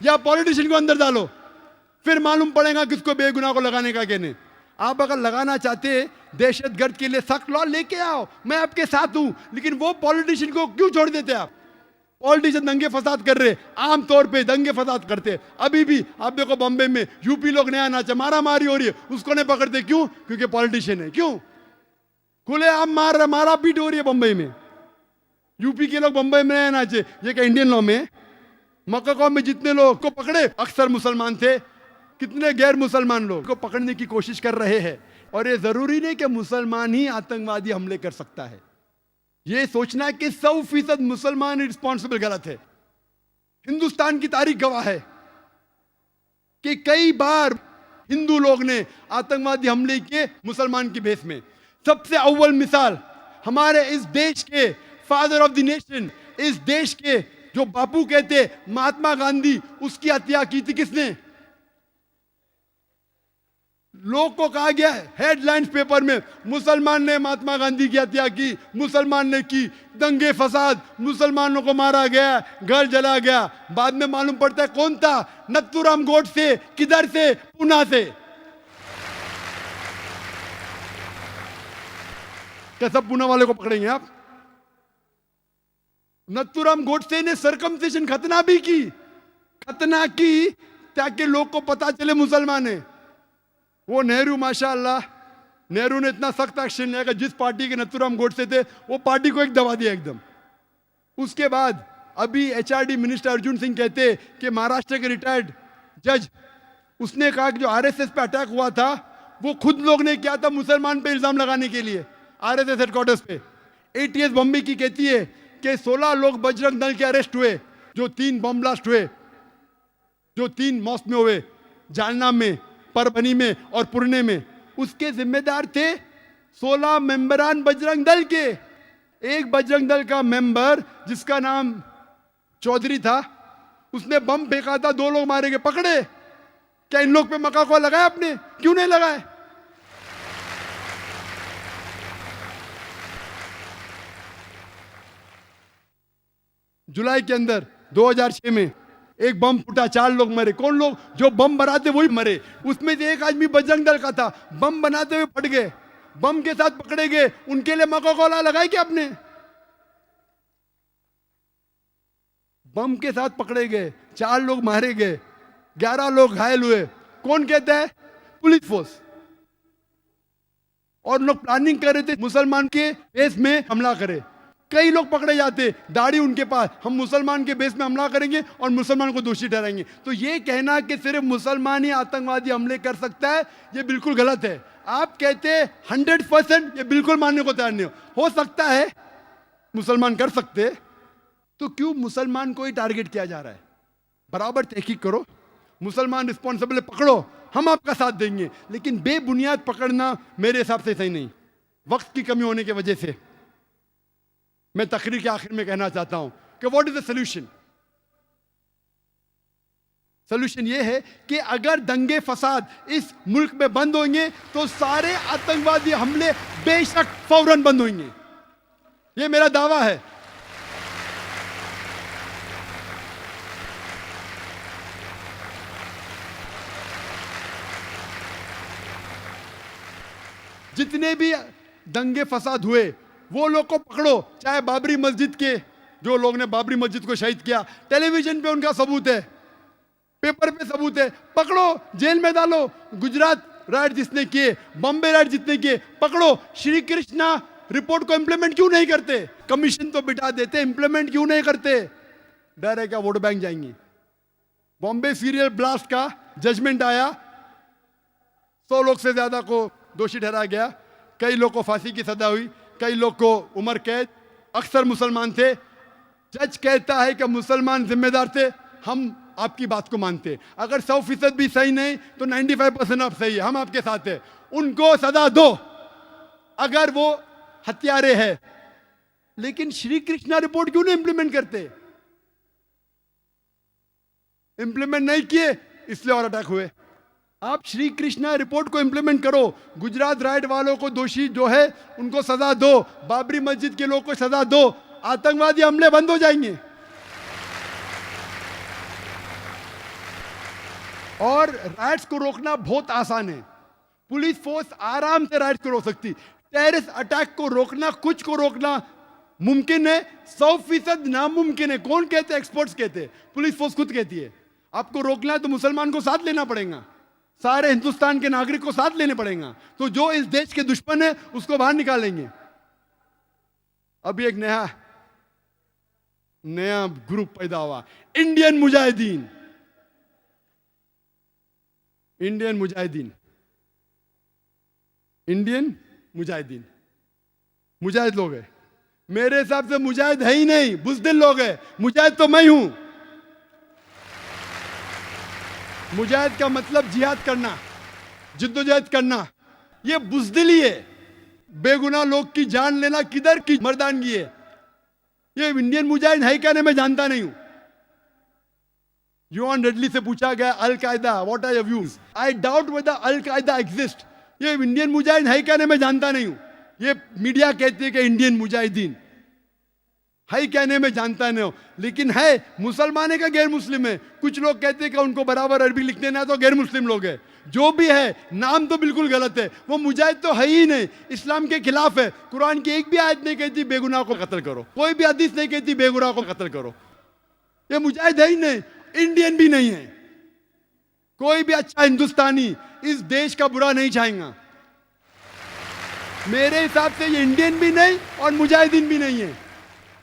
या पॉलिटिशियन को अंदर डालो, फिर मालूम पड़ेगा किसको बेगुनाह को लगाने का कहने। आप अगर लगाना चाहते दहशतगर्द के लिए सख्त लॉ लेके आओ, मैं आपके साथ हूं। लेकिन वो पॉलिटिशियन को क्यों छोड़ देते आप? पॉलिटिशियन दंगे फसाद कर रहे, आमतौर पे दंगे फसाद करते। अभी भी आप देखो बॉम्बे में यूपी लोग नया नाचा, मारा मारी हो रही है, उसको नहीं पकड़ते। क्यों? क्योंकि पॉलिटिशियन है। क्यों? खुले आम मारा पीट हो रही है बंबई में। यूपी के लोग बंबई में नया नाचे, ये क्या इंडियन लॉ में? मक्का में जितने लोग को पकड़े अक्सर मुसलमान थे, कितने गैर मुसलमान लोग को पकड़ने की कोशिश कर रहे हैं। और ये जरूरी नहीं कि मुसलमान ही आतंकवादी हमले कर सकता है। ये सोचना कि 100% मुसलमान रिस्पॉन्सिबल, गलत है। हिंदुस्तान की तारीख गवाह है कि कई बार हिंदू लोग ने आतंकवादी हमले किए मुसलमान की भेष में। सबसे अव्वल मिसाल हमारे इस देश के फादर ऑफ द नेशन, इस देश के जो बापू कहते महात्मा गांधी, उसकी हत्या की थी किसने? लोग को कहा गया हेडलाइंस पेपर में, मुसलमान ने महात्मा गांधी की हत्या की, मुसलमान ने की, दंगे फसाद, मुसलमानों को मारा गया, घर जला गया। बाद में मालूम पड़ता है कौन था? नथुराम गोडसे। किधर से? पूना से। क्या सब पूना वाले को पकड़ेंगे आप? नथुराम गोडसे ने सरकमसिशन खतना भी की, ताकि लोग को पता चले मुसलमान है। वो नेहरू माशाअल्लाह नेहरू ने इतना सख्त एक्शन लिया कि जिस पार्टी के नथुराम गोडसे थे वो पार्टी को एक दबा दिया एकदम। उसके बाद अभी एचआरडी मिनिस्टर अर्जुन सिंह कहते कि महाराष्ट्र के रिटायर्ड जज, उसने कहा कि जो आरएसएस पे अटैक हुआ था वो खुद लोग ने किया था मुसलमान पे इल्जाम लगाने के लिए आरएसएस हेडक्वार्टर्स पे। एटीएस बॉम्बे की कहती है कि 16 लोग बजरंग दल के अरेस्ट हुए, जो 3 बम ब्लास्ट हुए, जो 3 मॉस्क में हुए, जालना में, परभनी में और पुणे में, उसके जिम्मेदार थे 16 मेंबरान बजरंग दल के। एक बजरंग दल का मेंबर जिसका नाम चौधरी था, उसने बम फेंका था, 2 लोग मारे गए, पकड़े। क्या इन लोग पे मक्का को लगाया आपने? क्यों नहीं लगाए? जुलाई के अंदर 2006 में एक बम फूटा, 4 लोग मरे। कौन लोग? जो बम बनाते वही मरे। उसमें से एक आदमी बजरंग दल का था, बम बनाते हुए फट गए, बम के साथ पकड़े गए। उनके लिए मक्का कोला लगाए क्या आपने? बम के साथ पकड़े गए, 4 लोग मारे गए, 11 लोग घायल हुए। कौन कहता है? Police force. और लोग प्लानिंग कर रहे थे मुसलमान के बेस में हमला करे। कई लोग पकड़े जाते, दाढ़ी उनके पास, हम मुसलमान के बेस में हमला करेंगे और मुसलमान को दोषी ठहराएंगे। तो ये कहना कि सिर्फ मुसलमान ही आतंकवादी हमले कर सकता है, ये बिल्कुल गलत है। आप कहते 100%, ये बिल्कुल मानने को तैयार नहीं हो सकता है मुसलमान कर सकते, तो क्यों मुसलमान को ही टारगेट किया जा रहा है? बराबर तहकीक करो, मुसलमान रिस्पॉन्सिबल पकड़ो, हम आपका साथ देंगे। लेकिन बेबुनियाद पकड़ना मेरे हिसाब से सही नहीं। वक्त की कमी होने की वजह से मैं तकरीर के आखिर में कहना चाहता हूं कि what is the solution? Solution यह है कि अगर दंगे फसाद इस मुल्क में बंद होंगे तो सारे आतंकवादी हमले बेशक फौरन बंद होंगे। यह मेरा दावा है। जितने भी दंगे फसाद हुए वो लोग को पकड़ो, चाहे बाबरी मस्जिद के जो लोग ने बाबरी मस्जिद को शहीद किया, टेलीविजन पे उनका सबूत है, पेपर पे सबूत है, पकड़ो, जेल में डालो। गुजरात राइट जिसने किए, बॉम्बे राइट जिसने किए, पकड़ो। श्री कृष्णा रिपोर्ट को इंप्लीमेंट क्यों नहीं करते? कमीशन तो बिठा देते, इंप्लीमेंट क्यों नहीं करते? डर है क्या वोट बैंक जाएंगे? बॉम्बे सीरियल ब्लास्ट का जजमेंट आया, 100 लोग से ज्यादा को दोषी ठहराया गया, कई लोग को फांसी की सजा हुई, कई लोग को उम्र कैद, अक्सर मुसलमान थे। जज कहता है कि मुसलमान जिम्मेदार थे, हम आपकी बात को मानते। अगर 100% भी सही नहीं तो 95% आप सही है, हम आपके साथ हैं, उनको सजा दो अगर वो हत्यारे हैं। लेकिन श्री कृष्णा रिपोर्ट क्यों नहीं इंप्लीमेंट करते? इंप्लीमेंट नहीं किए इसलिए और अटैक हुए। आप श्री कृष्णा रिपोर्ट को इंप्लीमेंट करो, गुजरात राइट वालों को दोषी जो है उनको सजा दो, बाबरी मस्जिद के लोगों को सजा दो, आतंकवादी हमले बंद हो जाएंगे। और राइट्स को रोकना बहुत आसान है, पुलिस फोर्स आराम से राइट्स को रोक सकती। टेररिस्ट अटैक को रोकना, कुछ को रोकना मुमकिन है, 100% नामुमकिन है। कौन कहते हैं? एक्सपर्ट्स कहते हैं, पुलिस फोर्स खुद कहती है। आपको रोकना है तो मुसलमान को साथ लेना पड़ेगा, सारे हिंदुस्तान के नागरिक को साथ लेने पड़ेगा। तो जो इस देश के दुश्मन है उसको बाहर निकालेंगे। अभी एक नया ग्रुप पैदा हुआ, इंडियन मुजाहिदीन। इंडियन मुजाहिदीन मुजाहिद लोग है। मेरे हिसाब से मुजाहिद है ही नहीं, बुज़दिल लोग है। मुजाहिद तो मैं हूं। मुजाहिद का मतलब जिहाद करना, जिद्दोजहद करना, ये बुज़दिली है। बेगुनाह लोग की जान लेना किधर की मर्दानगी है? ये इंडियन मुजाहिद है क्या नहीं मैं जानता नहीं हूं। यूआन रेडली से पूछा गया Al Qaeda what are your views, I doubt whether Al Qaeda exist. ये इंडियन मुजाहिद है क्या नहीं मैं जानता नहीं हूं। ये मीडिया कहती है कि इंडियन मुजाहिदीन है क्या नहीं मैं जानता नहीं हूं, लेकिन है। मुसलमान है क्या गैर मुस्लिम है? कुछ लोग कहते हैं कि उनको बराबर अरबी लिखते ना, तो गैर मुस्लिम लोग है। जो भी है, नाम तो बिल्कुल गलत है। वो मुजाहिद तो है ही नहीं, इस्लाम के खिलाफ है। कुरान की एक भी आयत नहीं कहती बेगुनाह को कत्ल करो, कोई भी हदीस नहीं कहती बेगुनाह को कत्ल करो। ये मुजाहिद है ही नहीं, इंडियन भी नहीं है। कोई भी अच्छा हिंदुस्तानी इस देश का बुरा नहीं चाहेगा। मेरे हिसाब से ये इंडियन भी नहीं और मुजाहिदीन भी नहीं है।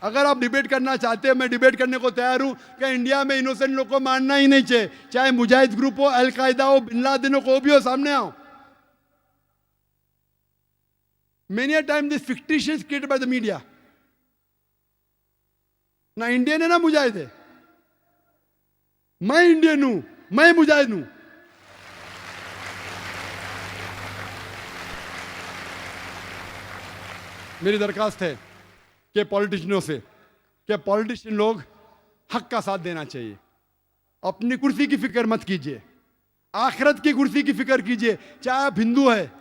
अगर आप डिबेट करना चाहते हैं, मैं डिबेट करने को तैयार हूं कि इंडिया में इनोसेंट लोग को मारना ही नहीं चाहिए, चाहे मुजाहिद ग्रुप हो, अल-कायदा हो, बिन लादेन हो, को भी हो, सामने आओ। Many a time this fictitious created by the media. ना इंडियन है ना मुजाहिद है। मैं इंडियन हूं, मैं मुजाहिद हूं। मेरी दरखास्त है कि पॉलिटिशियनों से कि पॉलिटिशियन लोग हक का साथ देना चाहिए। अपनी कुर्सी की फिक्र मत कीजिए, आखिरत की कुर्सी की फिक्र कीजिए। चाहे आप हिंदू है,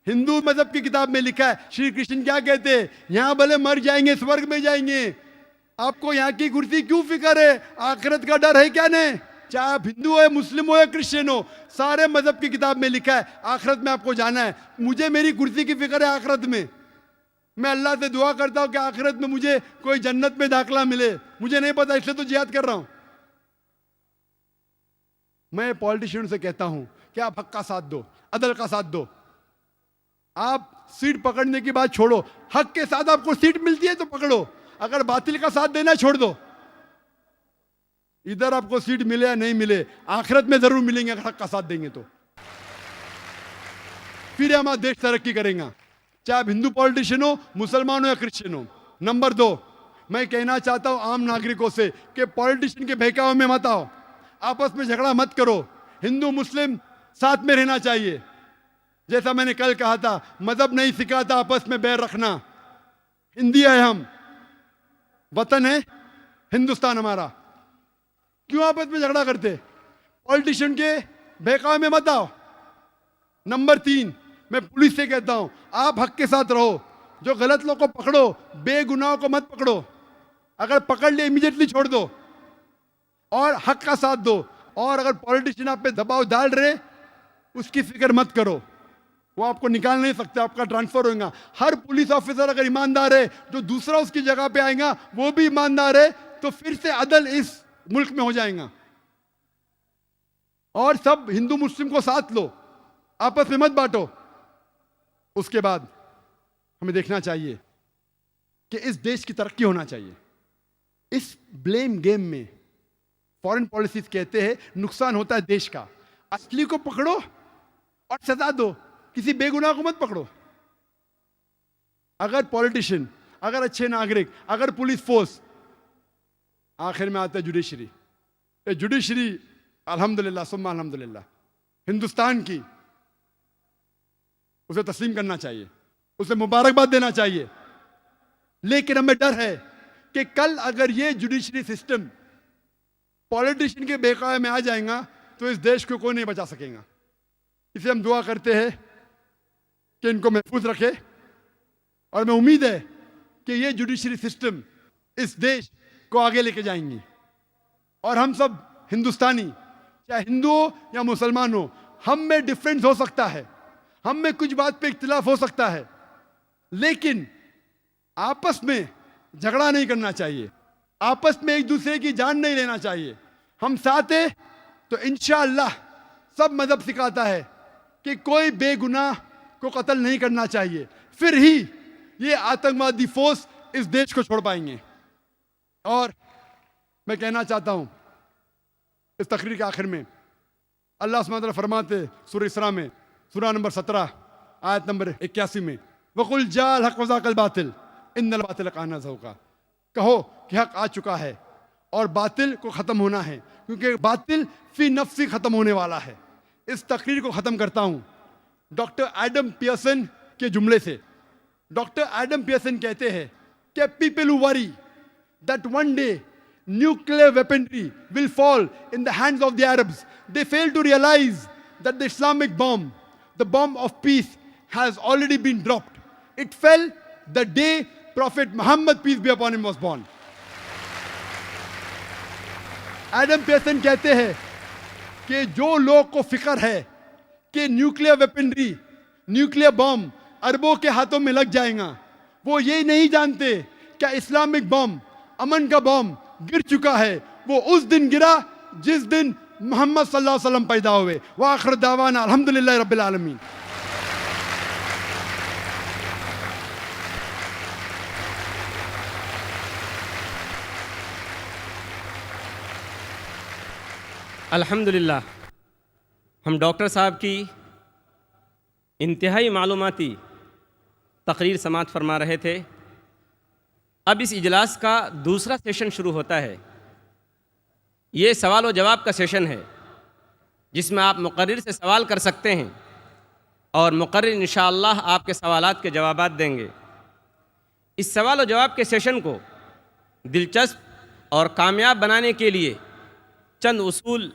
हिंदू मजहब की किताब में लिखा है, श्री कृष्ण क्या कहते हैं, यहां भले मर जाएंगे स्वर्ग में जाएंगे, आपको यहां की कुर्सी क्यों फिक्र है, आखिरत का डर है क्या नहीं। चाहे आप हिंदू है, मुस्लिम हो या क्रिश्चियन हो, सारे मजहब की किताब में लिखा है आखिरत में आपको जाना है। मुझे मेरी कुर्सी की फिक्र है आखिरत में। मैं अल्लाह से दुआ करता हूं कि आखिरत में मुझे कोई जन्नत में दाखिला मिले, मुझे नहीं पता, इसलिए तो जिहाद कर रहा हूं। मैं पॉलिटिशियन से कहता हूं कि आप हक का साथ दो, अदल का साथ दो। आप सीट पकड़ने की बात छोड़ो, हक के साथ आपको सीट मिलती है तो पकड़ो, अगर बातिल का साथ देना छोड़ दो। इधर आपको सीट मिले या नहीं मिले, आखिरत में जरूर मिलेंगे अगर हक का साथ देंगे तो, फिर हमारा देश तरक्की करेगा, चाहे आप हिंदू पॉलिटिशियन हो, मुसलमान हो या क्रिश्चियन हो। नंबर 2, मैं कहना चाहता हूं आम नागरिकों से कि पॉलिटिशियन के बहकावे में मत आओ, आपस में झगड़ा मत करो। हिंदू मुस्लिम साथ में रहना चाहिए। जैसा मैंने कल कहा था, मजहब नहीं सिखाता आपस में बैर रखना। हिंदी है हम, वतन है हिंदुस्तान हमारा, क्यों आपस में झगड़ा करते। पॉलिटिशियन के बहकावे में मत आओ। नंबर 3, मैं पुलिस से कहता हूं आप हक के साथ रहो, जो गलत लोग को पकड़ो, बेगुनाहों को मत पकड़ो, अगर पकड़ लिए इमीडिएटली छोड़ दो और हक का साथ दो। और अगर पॉलिटिशियन आप पे दबाव डाल रहे, उसकी फिक्र मत करो, वो आपको निकाल नहीं सकते, आपका ट्रांसफर होगा। हर पुलिस ऑफिसर अगर ईमानदार है, जो दूसरा उसकी जगह पे आएगा वो भी ईमानदार है, तो फिर से अदल इस मुल्क में हो जाएगा। और सब हिंदू मुस्लिम को साथ लो, आपस में मत बांटो। उसके बाद हमें देखना चाहिए कि इस देश की तरक्की होना चाहिए। इस ब्लेम गेम में फॉरेन पॉलिसीज कहते हैं नुकसान होता है देश का। असली को पकड़ो और सजा दो, किसी बेगुनाह को मत पकड़ो। अगर पॉलिटिशियन, अगर अच्छे नागरिक, अगर पुलिस फोर्स, आखिर में आता है जुडिशरी। जुडिशरी अल्हम्दुलिल्लाह सुम्मा अल्हम्दुलिल्लाह हिंदुस्तान की, उसे तस्लीम करना चाहिए, उसे मुबारकबाद देना चाहिए। लेकिन हमें डर है कि कल अगर ये जुडिशरी सिस्टम पॉलिटिशियन के बहकावे में आ जाएगा तो इस देश को कोई नहीं बचा सकेगा। इसे हम दुआ करते हैं कि इनको महफूज रखे, और मैं उम्मीद है कि ये जुडिशरी सिस्टम इस देश को आगे लेके जाएंगी। और हम सब हिंदुस्तानी, चाहे हिंदू हो या मुसलमान हो, हम में डिफरेंस हो सकता है, हम में कुछ बात पे इख्तिलाफ हो सकता है, लेकिन आपस में झगड़ा नहीं करना चाहिए, आपस में एक दूसरे की जान नहीं लेना चाहिए। हम साथ हैं तो इंशाअल्लाह सब मजहब सिखाता है कि कोई बेगुनाह को कत्ल नहीं करना चाहिए, फिर ही ये आतंकवादी फोर्स इस देश को छोड़ पाएंगे। और मैं कहना चाहता हूं इस तकरीर के आखिर में, अल्लाह सुब्हानहू व तआला फरमाते सूरह इसरा में, सूरह नंबर 17 आयत नंबर 81 में, वकुल जाल हक वज़ाकल बातिल इन्नल बातिल काना ज़हूक़ा, कहो कि हक आ चुका है और बातिल को ख़त्म होना है, क्योंकि बातिल फी नफ्सी ख़त्म होने वाला है। इस तकरीर को ख़त्म करता हूँ डॉक्टर एडम पियर्सन के जुमले से। डॉक्टर एडम पियर्सन कहते हैं कि people who worry that one day nuclear weaponry will fall in the hands of the Arabs, they fail to realize that the Islamic bomb, the bomb of peace, has already been dropped. It fell the day Prophet Muhammad, peace be upon him, was born. Adam Pearson कहते हैं कि जो लोग को फिक्र है कि nuclear weaponry, nuclear bomb अरबों के हाथों में लग जाएगा, वो ये नहीं जानते क्या इस्लामिक बॉम्ब, अमन का बॉम्ब गिर चुका है। वो उस दिन गिरा जिस दिन मोहम्मद सल्लल्लाहु अलैहि वसल्लम पैदा हुए। व आखिर दावाना अल्हम्दुलिल्लाहि रब्बिल आलमीन। अल्हम्दुलिल्लाह, हम डॉक्टर साहब की इंतहाई मालूमाती तकरीर समाअत फरमा रहे थे। अब इस इजलास का दूसरा सेशन शुरू होता है। ये सवाल व जवाब का सेशन है जिसमें आप मुक़र्रिर से सवाल कर सकते हैं और मुक़र्रिर इंशाअल्लाह आपके सवालात के जवाबात देंगे। इस सवाल व जवाब के सेशन को दिलचस्प और कामयाब बनाने के लिए चंद उसूल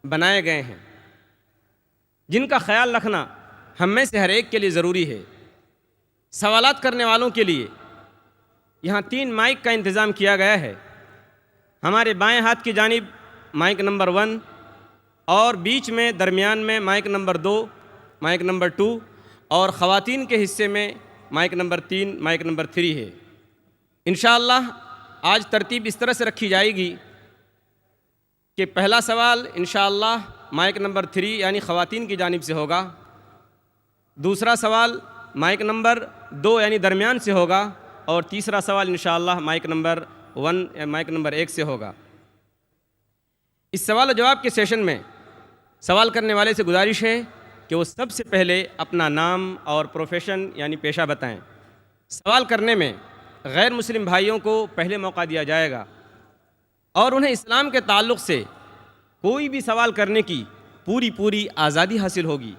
बनाए गए हैं जिनका ख्याल रखना हम में से हर एक के लिए ज़रूरी है। सवालात करने वालों के लिए यहाँ 3 माइक का इंतज़ाम किया गया है। हमारे बाएं हाथ की जानिब माइक नंबर 1 और बीच में दरमियान में माइक नंबर 2, माइक नंबर 2 और ख़वातीन के हिस्से में माइक नंबर 3, माइक नंबर 3 है। इंशाअल्लाह आज तरतीब इस तरह से रखी जाएगी कि पहला सवाल इंशाअल्लाह माइक नंबर 3 यानी ख़वातीन की जानिब से होगा। दूसरा सवाल माइक नंबर 2 यानी दरमियान से होगा और तीसरा सवाल इंशाअल्लाह माइक नंबर 1 या माइक नंबर 1 से होगा। इस सवाल और जवाब के सेशन में सवाल करने वाले से गुजारिश है कि वो सबसे पहले अपना नाम और प्रोफेशन यानी पेशा बताएं। सवाल करने में गैर मुस्लिम भाइयों को पहले मौका दिया जाएगा और उन्हें इस्लाम के ताल्लुक़ से कोई भी सवाल करने की पूरी आज़ादी हासिल होगी।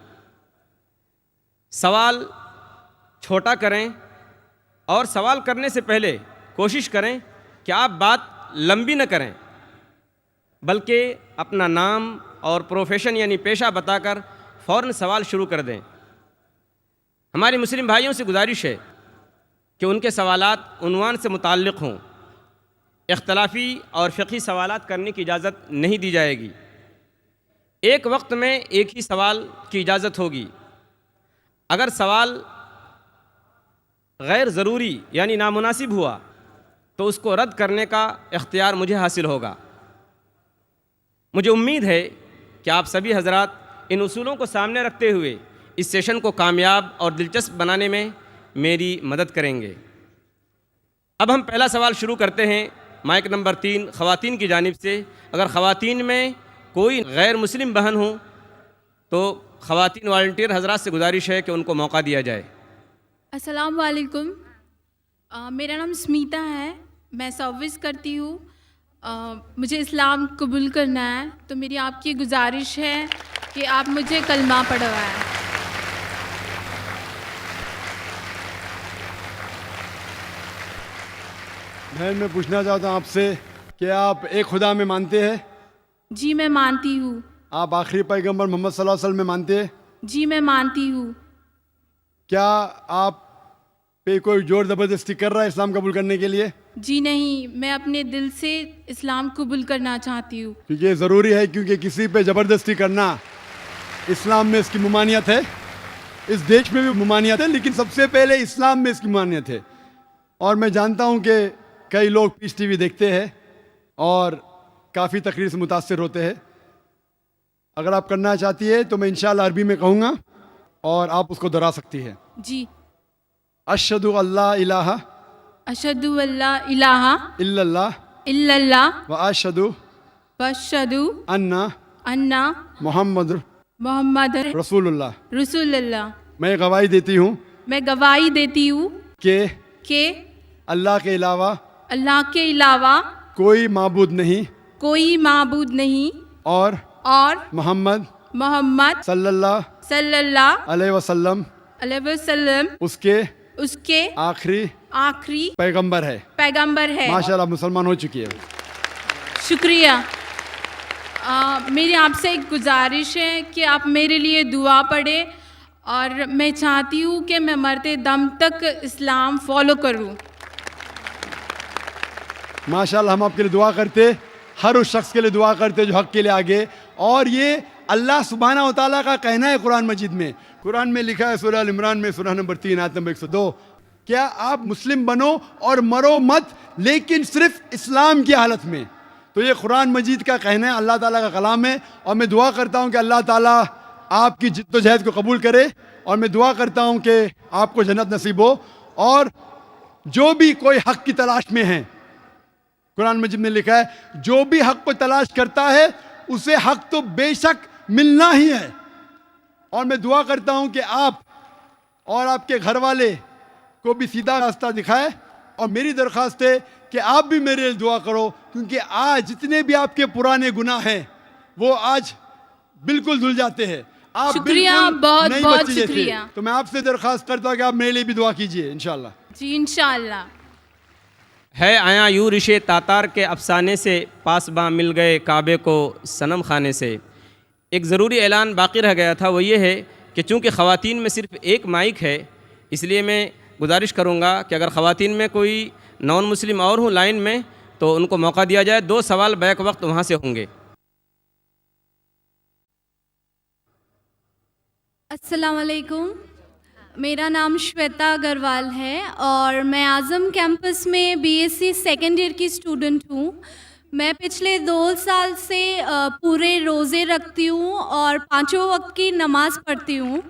सवाल छोटा करें और सवाल करने से पहले कोशिश करें कि आप बात लंबी न करें बल्कि अपना नाम और प्रोफेशन यानी पेशा बताकर फ़ौरन सवाल शुरू कर दें। हमारे मुस्लिम भाइयों से गुजारिश है कि उनके सवालात उन्वान से मुताल्लिक़ हों। इख्तलाफी और फ़िक़ही सवालात करने की इजाज़त नहीं दी जाएगी। एक वक्त में एक ही सवाल की इजाज़त होगी। अगर सवाल गैर ज़रूरी यानी नामुनासिब हुआ तो उसको रद्द करने का इख्तियार मुझे हासिल होगा। मुझे उम्मीद है कि आप सभी हज़रात इन उसूलों को सामने रखते हुए इस सेशन को कामयाब और दिलचस्प बनाने में मेरी मदद करेंगे। अब हम पहला सवाल शुरू करते हैं माइक नंबर 3 ख़वातीन की जानिब से। अगर ख़वातीन में कोई गैर मुस्लिम बहन हो तो ख़वातीन वॉलंटियर हज़रात से गुजारिश है कि उनको मौका दिया जाए। अस्सलाम वालेकुम। मेरा नाम स्मिता है, मैं सर्विस करती हूँ। मुझे इस्लाम कबूल करना है तो मेरी आपकी गुजारिश है कि आप मुझे कलमा पढ़वाएं। बहन, मैं पूछना चाहता हूँ आपसे कि आप एक खुदा में मानते हैं? जी मैं मानती हूँ। आप आखिरी पैगंबर मोहम्मद सल्लल्लाहु अलैहि वसल्लम में मानते हैं? जी मैं मानती हूँ। क्या आप पे कोई जोर ज़बरदस्ती कर रहा है इस्लाम कबूल करने के लिए? जी नहीं, मैं अपने दिल से इस्लाम कबूल करना चाहती हूँ। क्योंकि ये ज़रूरी है, क्योंकि किसी पे ज़बरदस्ती करना इस्लाम में इसकी ममानियत है। इस देश में भी ममानियत है, लेकिन सबसे पहले इस्लाम में इसकी ममानियत है। और मैं जानता हूँ कि कई लोग पीस टीवी देखते हैं और काफ़ी तकरीर से मुतासर होते हैं। अगर आप करना चाहती है तो मैं इंशाअल्लाह अरबी में कहूँगा और आप उसको दोहरा सकती है। जी। अशहदु अल्ला इलाहा अशहदु अल्ला इलाहा इल्लल्लाह इल्लल्लाह व अशहदु वअशहदु अन्ना अन्ना मोहम्मद मोहम्मद रसूलुल्लाह। रसूलुल्लाह। मैं गवाही देती हूँ मैं गवाही देती हूँ कि अल्लाह के अलावा कोई माबूद नहीं और मोहम्मद सल्लल्लाहु अलैहि वसल्लम उसके आखिरी पैगंबर है। माशाल्लाह, मुसलमान हो चुकी है। शुक्रिया। मेरी आपसे एक गुजारिश है कि आप मेरे लिए दुआ पढ़ें और मैं चाहती हूँ कि मैं मरते दम तक इस्लाम फॉलो करूँ। माशाल्लाह, हम आपके लिए दुआ करते, हर उस शख्स के लिए दुआ करते जो हक के लिए आगे। और ये अल्लाह सुब्हानहू व तआला का कहना है कुरान मजीद में। कुरान में लिखा है सूरह अल इमरान में सूरह नंबर 3 आयत नंबर 102, क्या आप मुस्लिम बनो और मरो मत, लेकिन सिर्फ इस्लाम की हालत में। तो ये कुरान मजीद का कहना है, अल्लाह ताला का कलाम है। और मैं दुआ करता हूँ कि अल्लाह ताला आपकी जिद्दोजहद को कबूल करे और मैं दुआ करता हूँ कि आपको जन्नत नसीब हो। और जो भी कोई हक की तलाश में है, कुरान मजीद में लिखा है जो भी हक को तलाश करता है उसे हक तो बेशक मिलना ही है। और मैं दुआ करता हूं कि आप और आपके घर वाले को भी सीधा रास्ता दिखाए। और मेरी दरख्वास्त है कि आप भी मेरे लिए दुआ करो, क्योंकि आज जितने भी आपके पुराने गुनाह हैं वो आज बिल्कुल धुल जाते हैं। आप शुक्रिया, बिल्कुल बहुत नई बहुत बच्ची जैसे। शुक्रिया। तो मैं आपसे दरख्वास्त करता हूं कि आप मेरे लिए भी दुआ कीजिए इंशाल्लाह। जी इंशाल्लाह। है आया यूं रिशे तातार के अफसाने से, पासबां मिल गए काबे को सनम खाने से। एक ज़रूरी ऐलान बाकी रह गया था, वो ये है कि चूँकि ख़वातीन में सिर्फ़ एक माइक है, इसलिए मैं गुजारिश करूँगा कि अगर ख़वातीन में कोई नॉन मुस्लिम और हूँ लाइन में तो उनको मौका दिया जाए। 2 सवाल बैक वक्त वहाँ से होंगे। अस्सलाम वालेकुम, मेरा नाम श्वेता अग्रवाल है और मैं आज़म कैंपस में बीएससी सेकेंड ईयर की स्टूडेंट हूँ। मैं पिछले 2 साल से पूरे रोज़े रखती हूँ और 5 वक्त की नमाज़ पढ़ती हूँ।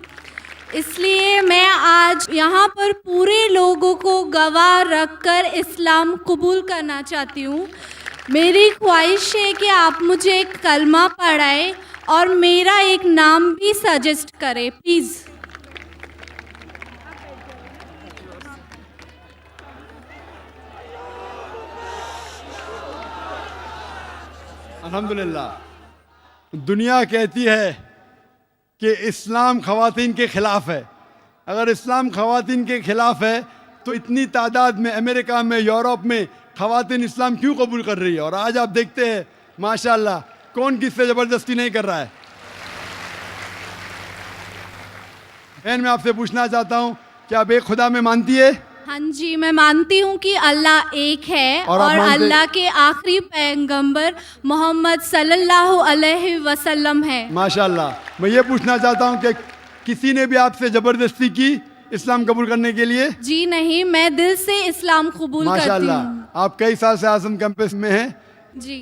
इसलिए मैं आज यहाँ पर पूरे लोगों को गवाह रखकर इस्लाम कबूल करना चाहती हूँ। मेरी ख्वाहिश है कि आप मुझे एक कलमा पढ़ाएं और मेरा एक नाम भी सजेस्ट करें प्लीज़। अल्हम्दुलिल्लाह। दुनिया कहती है कि इस्लाम ख़वातीन के ख़िलाफ़ है। अगर इस्लाम ख़वातीन के ख़िलाफ़ है तो इतनी तादाद में अमेरिका में, यूरोप में ख़वातीन इस्लाम क्यों कबूल कर रही है? और आज आप देखते हैं माशाअल्लाह कौन किससे ज़बरदस्ती नहीं कर रहा है। बहन, मैं आपसे पूछना चाहता हूँ कि आप एक खुदा में मानती है? हाँ जी, मैं मानती हूँ कि अल्लाह एक है और और आप मानते- अल्लाह के आखिरी पैगंबर मोहम्मद सल्लल्लाहु अलैहि वसल्लम है। माशाअल्लाह। मैं ये पूछना चाहता हूँ कि किसी ने भी आपसे ज़बरदस्ती की इस्लाम कबूल करने के लिए? जी नहीं, मैं दिल से इस्लाम कबूल करती माशाअल्लाह। हूँ। आप कई साल से आज़म कैंपस में हैं जी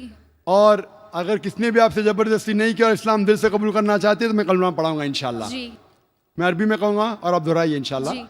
और अगर किसने भी आपसे ज़बरदस्ती नहीं की और इस्लाम दिल से कबूल करना चाहते हैं तो मैं कलमा पढ़ाऊंगा इंशाल्लाह। जी मैं अरबी में कहूँगा और आप दोहराइए इंशाल्लाह। जी।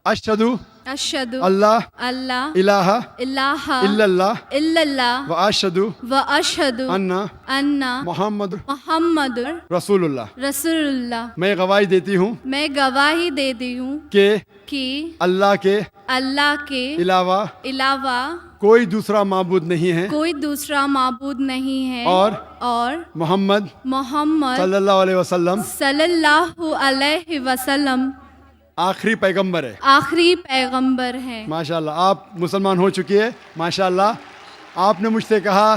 अशहदु अशहदु अल्लाह अल्लाह इलाहा इलाहा इल्लल्लाह इल्लल्लाह व अशहदु व अशहदु अन्ना अन्ना मोहम्मद मोहम्मद रसूलुल्लाह। रसूलुल्लाह। मैं गवाही देती हूँ मैं गवाही देती हूँ कि अल्लाह के अल्लाह के अलावा अलावा कोई दूसरा माबूद नहीं है कोई दूसरा माबूद नहीं है और मोहम्मद सल्लल्लाहु अलैहि वसल्लम सल्लल्लाहु अलैहि वसल्लम आखिरी पैगंबर है। आखिरी पैगंबर है। माशाल्लाह, आप मुसलमान हो चुकी है। माशाल्लाह। आपने मुझसे कहा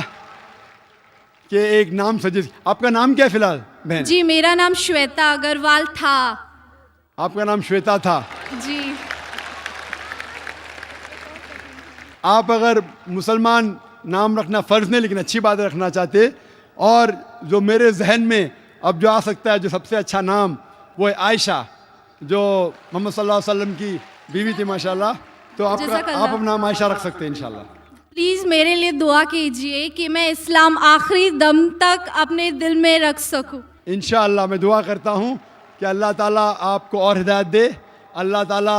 कि एक नाम सजेस्ट, आपका नाम क्या है फिलहाल बहन? जी, मेरा नाम श्वेता अग्रवाल था। आपका नाम श्वेता था। जी आप अगर मुसलमान नाम रखना फ़र्ज़ नहीं लेकिन अच्छी बात रखना चाहते, और जो मेरे जहन में अब जो आ सकता है जो सबसे अच्छा नाम वो है आयशा, जो मोहम्मद सल्लल्लाहु अलैहि वसल्लम की बीवी थी माशाल्लाह। तो आप जज़ाकल्लाह। अपना नाम आयशा रख सकते हैं इंशाल्लाह। प्लीज़ मेरे लिए दुआ कीजिए कि मैं इस्लाम आखिरी दम तक अपने दिल में रख सकूं। इंशाअल्लाह मैं दुआ करता हूँ कि अल्लाह ताला आपको और हिदायत दे। अल्लाह ताला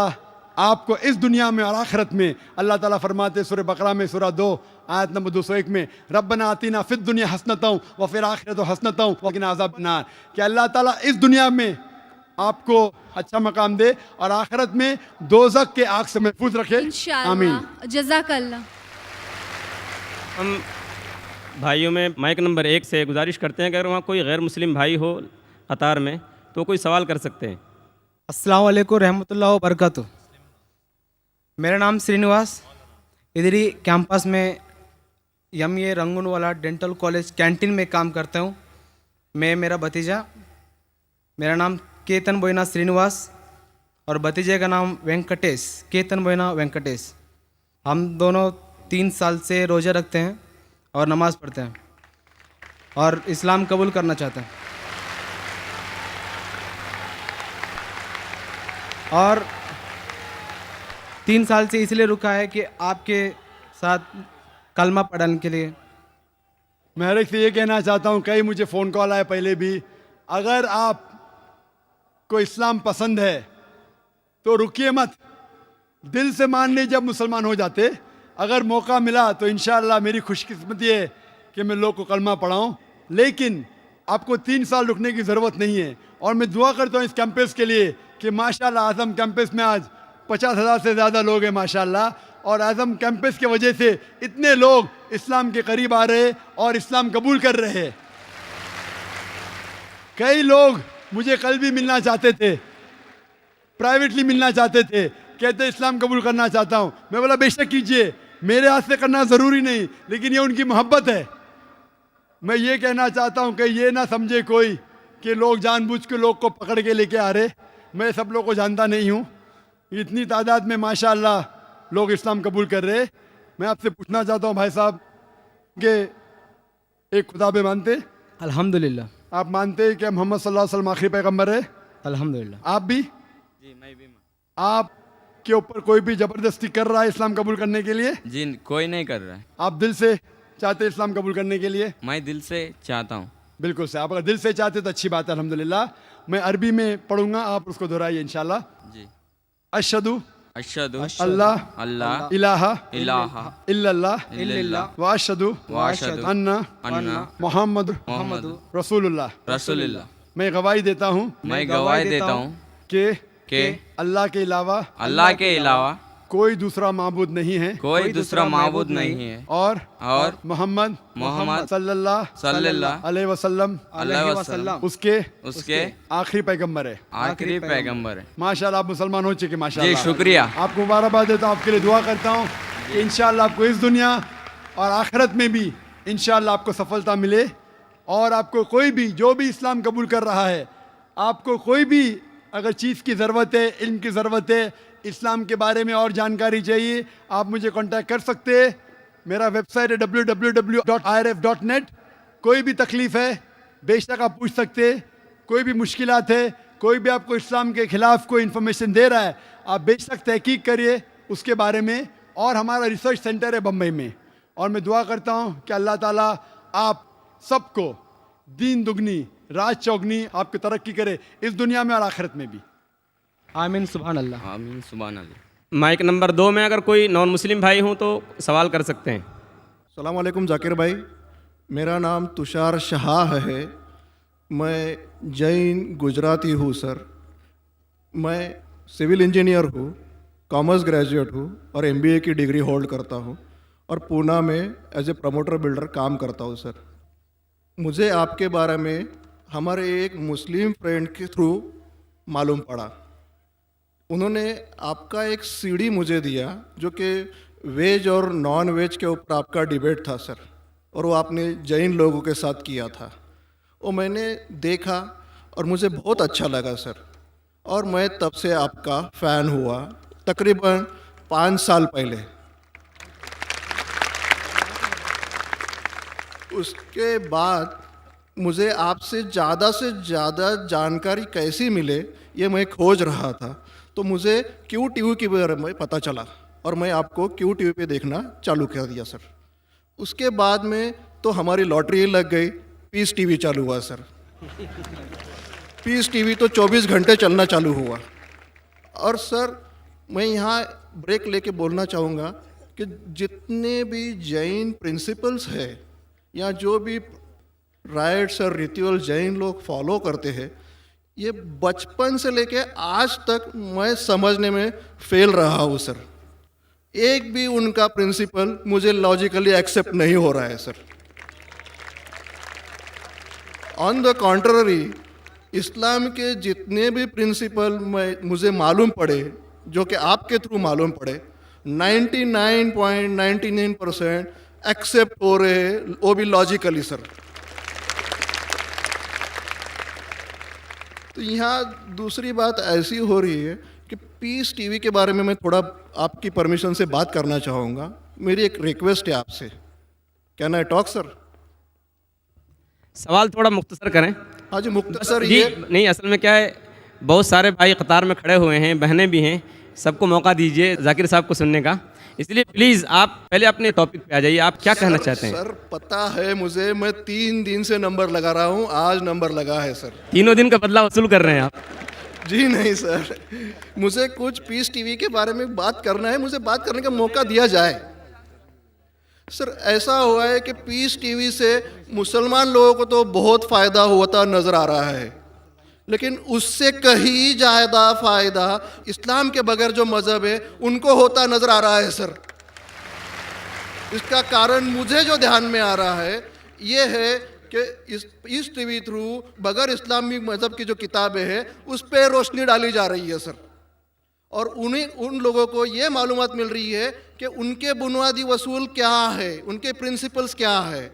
आपको इस दुनिया में और आखिरत में, अल्लाह ताला फरमाते सूरह बकरा में सूरह 2 आयत नंबर 201 में, रब्बना आतीना फिद दुनिया हसनतों व फिर आखिरत हसनतों व क़िना अज़ाबन्नार, कि अल्लाह ताला इस दुनिया में आपको अच्छा मकाम दे और आखिरत में दोज़ख के आग से महफूज रखे। आमीन। इंशाअल्लाह। जज़ाकल्लाह। हम भाइयों में माइक नंबर 1 से गुजारिश करते हैं कि अगर वहाँ कोई गैर मुस्लिम भाई हो कतार में तो कोई सवाल कर सकते हैं। अस्सलाम वालेकुम रहमतुल्लाहि व बरकातुहू। मेरा नाम श्रीनिवास, इधर ही कैंपस में MA Rangoonwala dental college canteen में काम करता हूँ। मैं, मेरा भतीजा, मेरा नाम केतन बोइना श्रीनिवास और भतीजे का नाम वेंकटेश, केतन बोइना वेंकटेश। हम दोनों 3 साल से रोज़ा रखते हैं और नमाज़ पढ़ते हैं और इस्लाम कबूल करना चाहते हैं। और 3 साल से इसलिए रुका है कि आपके साथ कलमा पढ़ने के लिए। मैं हर एक से ये कहना चाहता हूँ, कई मुझे फ़ोन कॉल आए पहले भी, अगर आप को इस्लाम पसंद है तो रुकिए मत, दिल से मान लीजिए जब मुसलमान हो जाते। अगर मौका मिला तो इंशाअल्लाह मेरी खुशकिस्मती है कि मैं लोग को कलमा पढ़ाऊँ लेकिन आपको 3 साल रुकने की ज़रूरत नहीं है। और मैं दुआ करता हूँ इस कैंपस के लिए कि माशाल्लाह आज़म कैंपस में आज 50,000 से ज़्यादा लोग हैं माशाल्लाह, और आज़म कैंपस की वजह से इतने लोग इस्लाम के करीब आ रहे और इस्लाम कबूल कर रहे हैं। कई लोग मुझे कल भी मिलना चाहते थे, प्राइवेटली मिलना चाहते थे, कहते इस्लाम कबूल करना चाहता हूँ। मैं बोला बेशक कीजिए, मेरे हाथ से करना ज़रूरी नहीं, लेकिन ये उनकी मोहब्बत है। मैं ये कहना चाहता हूँ कि ये ना समझे कोई कि लोग जानबूझ के लोग को पकड़ के लेके आ रहे। मैं सब लोग को जानता नहीं हूँ, इतनी तादाद में माशाल्लाह लोग इस्लाम कबूल कर रहे। मैं आपसे पूछना चाहता हूँ भाई साहब कि एक खुदा पे मानते? अल्हम्दुलिल्लाह। आप मानते हैं कि मोहम्मद सल्लल्लाहु अलैहि वसल्लम आखिरी पैगंबर है? अल्हम्दुलिल्लाह। आप भी? जी मैं भी। आप के ऊपर कोई भी जबरदस्ती कर रहा है इस्लाम कबूल करने के लिए? जी कोई नहीं कर रहा है। आप दिल से चाहते इस्लाम कबूल करने के लिए? मैं दिल से चाहता हूँ। बिल्कुल से, आप अगर दिल से चाहते तो अच्छी बात है, अल्हम्दुलिल्लाह। मैं अरबी में पढ़ूंगा, आप उसको दोहराइए इंशाल्लाह। जी। अशहदु अशहदु अल्लाह अल्लाह इलाहा इलाहा इल्लल्लाह इल्लल्लाह व अशहदु अशहदु अन्ना मोहम्मद मोहम्मद रसूलुल्लाह। रसूलुल्लाह। मैं गवाही देता हूँ मैं गवाही देता हूँ कि अल्लाह के अलावा कोई दूसरा माबूद नहीं है कोई दूसरा माबूद नहीं है और मोहम्मद सल्लल्लाहु अलैहि वसल्लम उसके आखिरी पैगंबर है, आखिरी पैगंबर है। माशाल्लाह आप मुसलमान हो चुके माशाल्लाह। जी शुक्रिया। आपको मुबारकबाद देता हूँ, आपके लिए दुआ करता हूँ कि इंशाल्लाह आपको इस दुनिया और आखिरत में भी इंशाल्लाह आपको सफलता मिले। और आपको कोई भी जो भी इस्लाम कबूल कर रहा है, आपको कोई भी अगर चीज़ की ज़रूरत है, इल्म की ज़रूरत है, इस्लाम के बारे में और जानकारी चाहिए, आप मुझे कांटेक्ट कर सकते हैं। मेरा वेबसाइट है www.irf.net। कोई भी तकलीफ़ है बेशक आप पूछ सकते हैं, कोई भी मुश्किलात है, कोई भी आपको इस्लाम के ख़िलाफ़ कोई इन्फॉर्मेशन दे रहा है, आप बेशक तहकीक करिए उसके बारे में। और हमारा रिसर्च सेंटर है बम्बई में, और मैं दुआ करता हूँ कि अल्लाह ताला आप सबको दीन दुगनी राज चौगनी आपकी तरक्की करे, इस दुनिया में और आखिरत में भी। आमीन सुभान अल्लाह। आमीन सुभान अल्लाह। माइक नंबर 2 में अगर कोई नॉन मुस्लिम भाई हों तो सवाल कर सकते हैं। अस्सलाम वालेकुम जाकिर भाई, मेरा नाम तुषार शाह है। मैं जैन गुजराती हूँ सर। मैं सिविल इंजीनियर हूँ, कॉमर्स ग्रेजुएट हूँ और MBA की डिग्री होल्ड करता हूँ, और पूना में एज ए प्रमोटर बिल्डर काम करता हूँ सर। मुझे आपके बारे में हमारे एक मुस्लिम फ्रेंड के थ्रू मालूम पड़ा। उन्होंने आपका एक CD मुझे दिया जो कि वेज और नॉन वेज के ऊपर आपका डिबेट था सर, और वो आपने जैन लोगों के साथ किया था। वो मैंने देखा और मुझे बहुत अच्छा लगा सर, और मैं तब से आपका फ़ैन हुआ तकरीबन 5 साल पहले। उसके बाद मुझे आपसे ज़्यादा जानकारी कैसी मिले ये मैं खोज रहा था, तो मुझे QTV के बारे में पता चला और मैं आपको QTV पे देखना चालू कर दिया सर। उसके बाद में तो हमारी लॉटरी लग गई, पीस TV चालू हुआ सर। पीस TV तो 24 घंटे चलना चालू हुआ। और सर मैं यहाँ ब्रेक लेके बोलना चाहूँगा कि जितने भी जैन प्रिंसिपल्स है या जो भी राइट्स और रिचुअल जैन लोग फॉलो करते हैं, ये बचपन से लेके आज तक मैं समझने में फेल रहा हूँ सर। एक भी उनका प्रिंसिपल मुझे लॉजिकली एक्सेप्ट नहीं हो रहा है सर। ऑन द कॉन्ट्ररी इस्लाम के जितने भी प्रिंसिपल मुझे मालूम पड़े, जो कि आपके थ्रू मालूम पड़े, 99.99% एक्सेप्ट हो रहे हैं, वो भी लॉजिकली सर। तो यहाँ दूसरी बात ऐसी हो रही है कि पीस TV के बारे में मैं थोड़ा आपकी परमिशन से बात करना चाहूँगा। मेरी एक रिक्वेस्ट है आपसे, कैन आई टॉक सर? सवाल थोड़ा मुख्तसर करें। हाँ जी मुख्तसर जी ये नहीं, असल में क्या है, बहुत सारे भाई कतार में खड़े हुए हैं, बहनें भी हैं, सबको मौका दीजिए जाकिर साहब को सुनने का। इसलिए प्लीज़ आप पहले अपने टॉपिक पे आ जाइए, आप क्या कहना चाहते हैं? सर पता है मुझे, मैं 3 दिन से नंबर लगा रहा हूँ, आज नंबर लगा है सर। 3 दिन का बदला वसूल कर रहे हैं आप? जी नहीं सर, मुझे कुछ पीस TV के बारे में बात करना है, मुझे बात करने का मौका दिया जाए सर ऐसा हुआ है कि पीस टीवी से मुसलमान लोगों को तो बहुत फ़ायदा होता नज़र आ रहा है, लेकिन उससे कहीं ज़्यादा फ़ायदा इस्लाम के बगैर जो मज़हब है उनको होता नज़र आ रहा है सर। इसका कारण मुझे जो ध्यान में आ रहा है ये है कि इस टीवी थ्रू बगैर इस्लामी मज़हब की जो किताबें हैं उस पर रोशनी डाली जा रही है सर, और उन लोगों को ये मालूमात मिल रही है कि उनके बुनियादी वसूल क्या है, उनके प्रिंसिपल्स क्या है।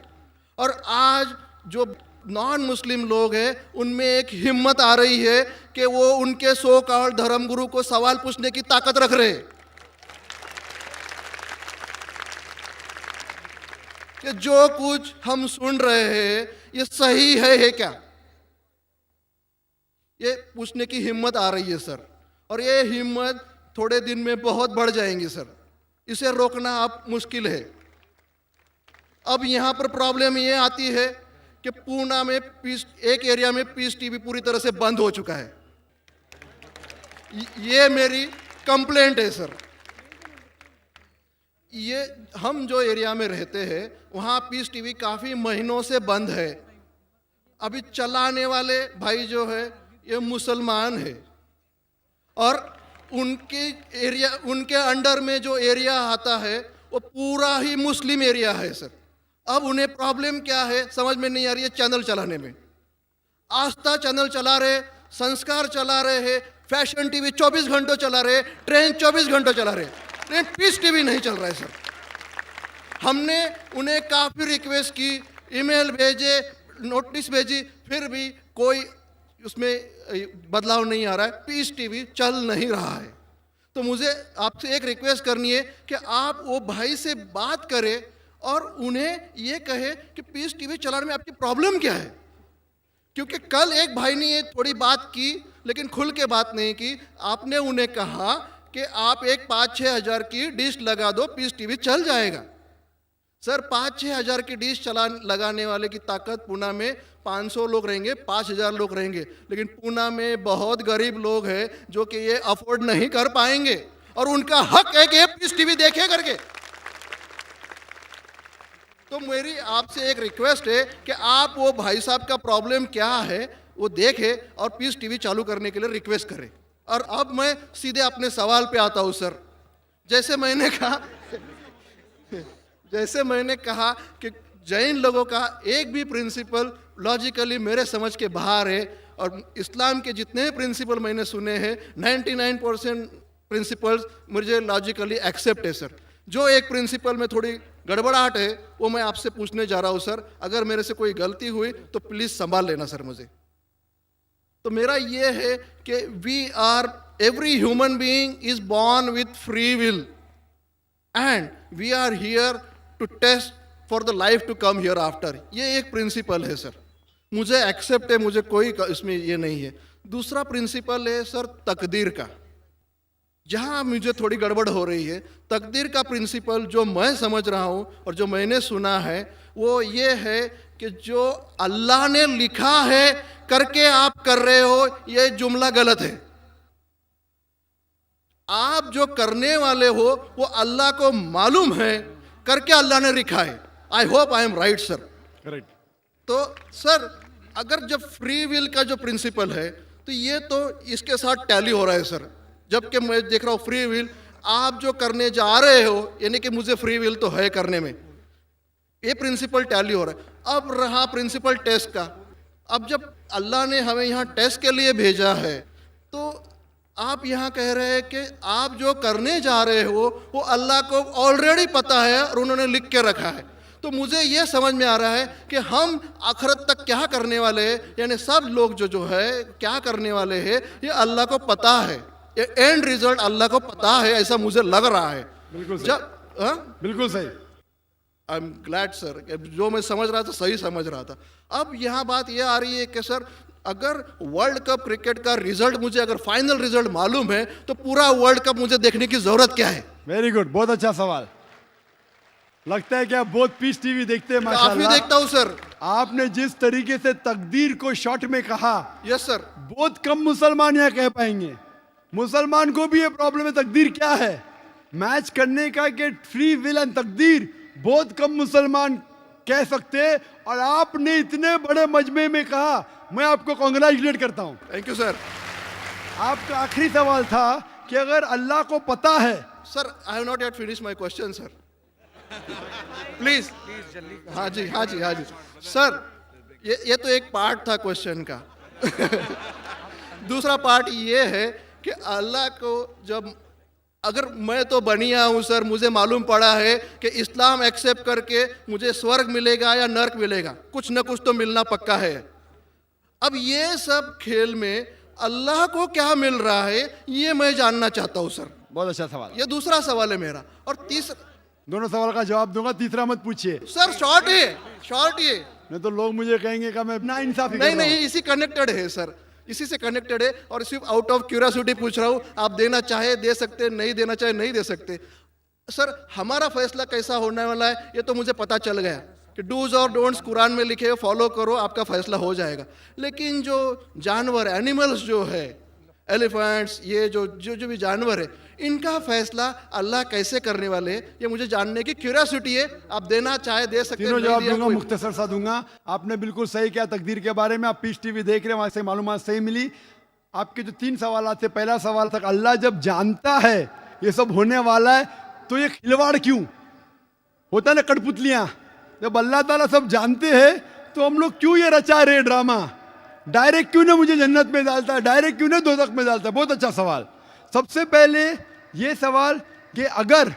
और आज जो नॉन मुस्लिम लोग हैं उनमें एक हिम्मत आ रही है कि वो उनके सो कॉल्ड धर्मगुरु को सवाल पूछने की ताकत रख रहे हैं कि जो कुछ हम सुन रहे हैं ये सही है क्या, ये पूछने की हिम्मत आ रही है सर। और ये हिम्मत थोड़े दिन में बहुत बढ़ जाएंगी सर, इसे रोकना अब मुश्किल है। अब यहाँ पर प्रॉब्लम ये आती है कि पूना में एक एरिया में पीस टीवी पूरी तरह से बंद हो चुका है। ये मेरी कंप्लेंट है सर। ये हम जो एरिया में रहते हैं वहाँ पीस टीवी काफ़ी महीनों से बंद है। अभी चलाने वाले भाई जो है ये मुसलमान है और उनके अंडर में जो एरिया आता है वो पूरा ही मुस्लिम एरिया है सर। अब उन्हें प्रॉब्लम क्या है समझ में नहीं आ रही है। चैनल चलाने में आस्था चैनल चला रहे, संस्कार चला रहे हैं, फैशन टीवी 24 घंटों चला रहे, ट्रेन 24 घंटों चला रहे, लेकिन पीस टीवी नहीं चल रहा है सर। हमने उन्हें काफ़ी रिक्वेस्ट की, ईमेल भेजे, नोटिस भेजी, फिर भी कोई उसमें बदलाव नहीं आ रहा है, पीस टीवी चल नहीं रहा है। तो मुझे आपसे एक रिक्वेस्ट करनी है कि आप वो भाई से बात करें और उन्हें ये कहे कि पीस टीवी चलाने में आपकी प्रॉब्लम क्या है। क्योंकि कल एक भाई ने ये थोड़ी बात की लेकिन खुल के बात नहीं की। आपने उन्हें कहा कि आप एक 5-6 हज़ार की डिश लगा दो, पीस टीवी चल जाएगा। सर 5-6 हज़ार की डिश लगाने वाले की ताकत पूना में 500 लोग रहेंगे, 5,000 लोग रहेंगे, लेकिन पूना में बहुत गरीब लोग हैं जो कि ये अफोर्ड नहीं कर पाएंगे और उनका हक है कि ये पीस टीवी देखे करके। तो मेरी आपसे एक रिक्वेस्ट है कि आप वो भाई साहब का प्रॉब्लम क्या है वो देखें और पीस टीवी चालू करने के लिए रिक्वेस्ट करें। और अब मैं सीधे अपने सवाल पे आता हूँ सर। जैसे मैंने कहा कि जैन लोगों का एक भी प्रिंसिपल लॉजिकली मेरे समझ के बाहर है, और इस्लाम के जितने प्रिंसिपल मैंने सुने हैं 99% प्रिंसिपल्स मुझे लॉजिकली एक्सेप्ट है सर। जो एक प्रिंसिपल में थोड़ी गड़बड़ाहट है वो मैं आपसे पूछने जा रहा हूँ सर। अगर मेरे से कोई गलती हुई तो प्लीज़ संभाल लेना सर मुझे। तो मेरा ये है कि every human being is born with free will and we are here to test for the life to come hereafter. ये एक प्रिंसिपल है सर, मुझे एक्सेप्ट है, मुझे कोई इसमें ये नहीं है। दूसरा प्रिंसिपल है सर तकदीर का, जहाँ मुझे थोड़ी गड़बड़ हो रही है। तकदीर का प्रिंसिपल जो मैं समझ रहा हूँ और जो मैंने सुना है वो ये है कि जो अल्लाह ने लिखा है करके आप कर रहे हो, ये जुमला गलत है। आप जो करने वाले हो वो अल्लाह को मालूम है करके अल्लाह ने लिखा है। I hope I am right sir. Correct. तो सर अगर जब फ्री विल का जो प्रिंसिपल है तो ये तो इसके साथ टैली हो रहा है सर। जबकि मैं देख रहा हूँ फ्री विल आप जो करने जा रहे हो, यानी कि मुझे फ्री विल तो है करने में, ये प्रिंसिपल टैली हो रहा है। अब रहा प्रिंसिपल टेस्ट का। अब जब अल्लाह ने हमें यहाँ टेस्ट के लिए भेजा है तो आप यहाँ कह रहे हैं कि आप जो करने जा रहे हो वो अल्लाह को ऑलरेडी पता है और उन्होंने लिख के रखा है। तो मुझे ये समझ में आ रहा है कि हम आखिरत तक क्या करने वाले हैं, यानी सब लोग जो है क्या करने वाले हैं ये अल्लाह को पता है, ये एंड रिजल्ट अल्लाह को पता है, ऐसा मुझे लग रहा है। बिल्कुल सही। बिल्कुल सही। आई एम ग्लैड सर, जो मैं समझ रहा था सही समझ रहा था। अब यहाँ बात ये आ रही है कि सर अगर वर्ल्ड कप क्रिकेट का रिजल्ट मुझे अगर फाइनल रिजल्ट मालूम है तो पूरा वर्ल्ड कप मुझे देखने की जरूरत क्या है? वेरी गुड, बहुत अच्छा सवाल। लगता है कि आप बहुत पीस टीवी देखते हैं काफी माशाल्लाह। देखता हूँ सर। आपने जिस तरीके से तकदीर को शॉर्ट में कहा, यस सर। बहुत कम मुसलमान यहाँ कह पाएंगे। मुसलमान को भी ये प्रॉब्लम है तकदीर क्या है, मैच करने का कि फ्री विल एंड तकदीर बहुत कम मुसलमान कह सकते, और आपने इतने बड़े मजमे में कहा, मैं आपको कॉन्ग्रेचुलेट करता हूं। Thank you sir. आपका आखिरी सवाल था कि अगर अल्लाह को पता है, sir I have not yet finish my question sir, please. हाँ जी हाँ जी हाँ जी सर, ये तो एक पार्ट था क्वेश्चन का। दूसरा पार्ट ये है कि अल्लाह को जब, अगर मैं तो बनिया हूँ सर, मुझे मालूम पड़ा है कि इस्लाम एक्सेप्ट करके मुझे स्वर्ग मिलेगा या नर्क मिलेगा, कुछ न कुछ तो मिलना पक्का है। अब ये सब खेल में अल्लाह को क्या मिल रहा है, ये मैं जानना चाहता हूँ सर। बहुत अच्छा सवाल। ये दूसरा सवाल है मेरा। और तीसरा, दोनों सवाल का जवाब दूंगा, तीसरा मत पूछिए, सर शॉर्ट है, शॉर्ट ये। नहीं तो लोग मुझे कहेंगे कि मैं ना इंसाफी कर नहीं रहा हूं। नहीं, इसी कनेक्टेड है सर, इसी से कनेक्टेड है। और सिर्फ आउट ऑफ क्यूरियोसिटी पूछ रहा हूँ, आप देना चाहे दे सकते, नहीं देना चाहे नहीं दे सकते। सर हमारा फैसला कैसा होने वाला है ये तो मुझे पता चल गया कि डूज और डोंट्स कुरान में लिखे, फॉलो करो, आपका फैसला हो जाएगा। लेकिन जो जानवर, एनिमल्स जो है, एलिफेंट्स, ये जो जो जो भी जानवर है, इनका फैसला अल्लाह कैसे करने वाले हैं, ये मुझे जानने की क्यूरियोसिटी है। आप देना चाहे दे सकते हैं, तीनों नहीं जवाब दिया दूंगा, कोई- मुख्तसर सा दूंगा। आपने बिल्कुल सही किया तकदीर के बारे में, आप पीस टीवी देख रहे हैं, वहां से मालूमात सही मिली। आपके जो 3 सवाल थे, पहला सवाल था अल्लाह जब जानता है ये सब होने वाला है तो ये खिलवाड़ क्यों होता है ना, कठपुतलियां। जब अल्लाह ताला सब जानते हैं तो हम लोग क्यों ये रचा रहे ड्रामा, डायरेक्ट क्यों ना मुझे जन्नत में डालता है, डायरेक्ट क्यों ना दोजख में डालता है। बहुत अच्छा सवाल। सबसे पहले ये सवाल कि अगर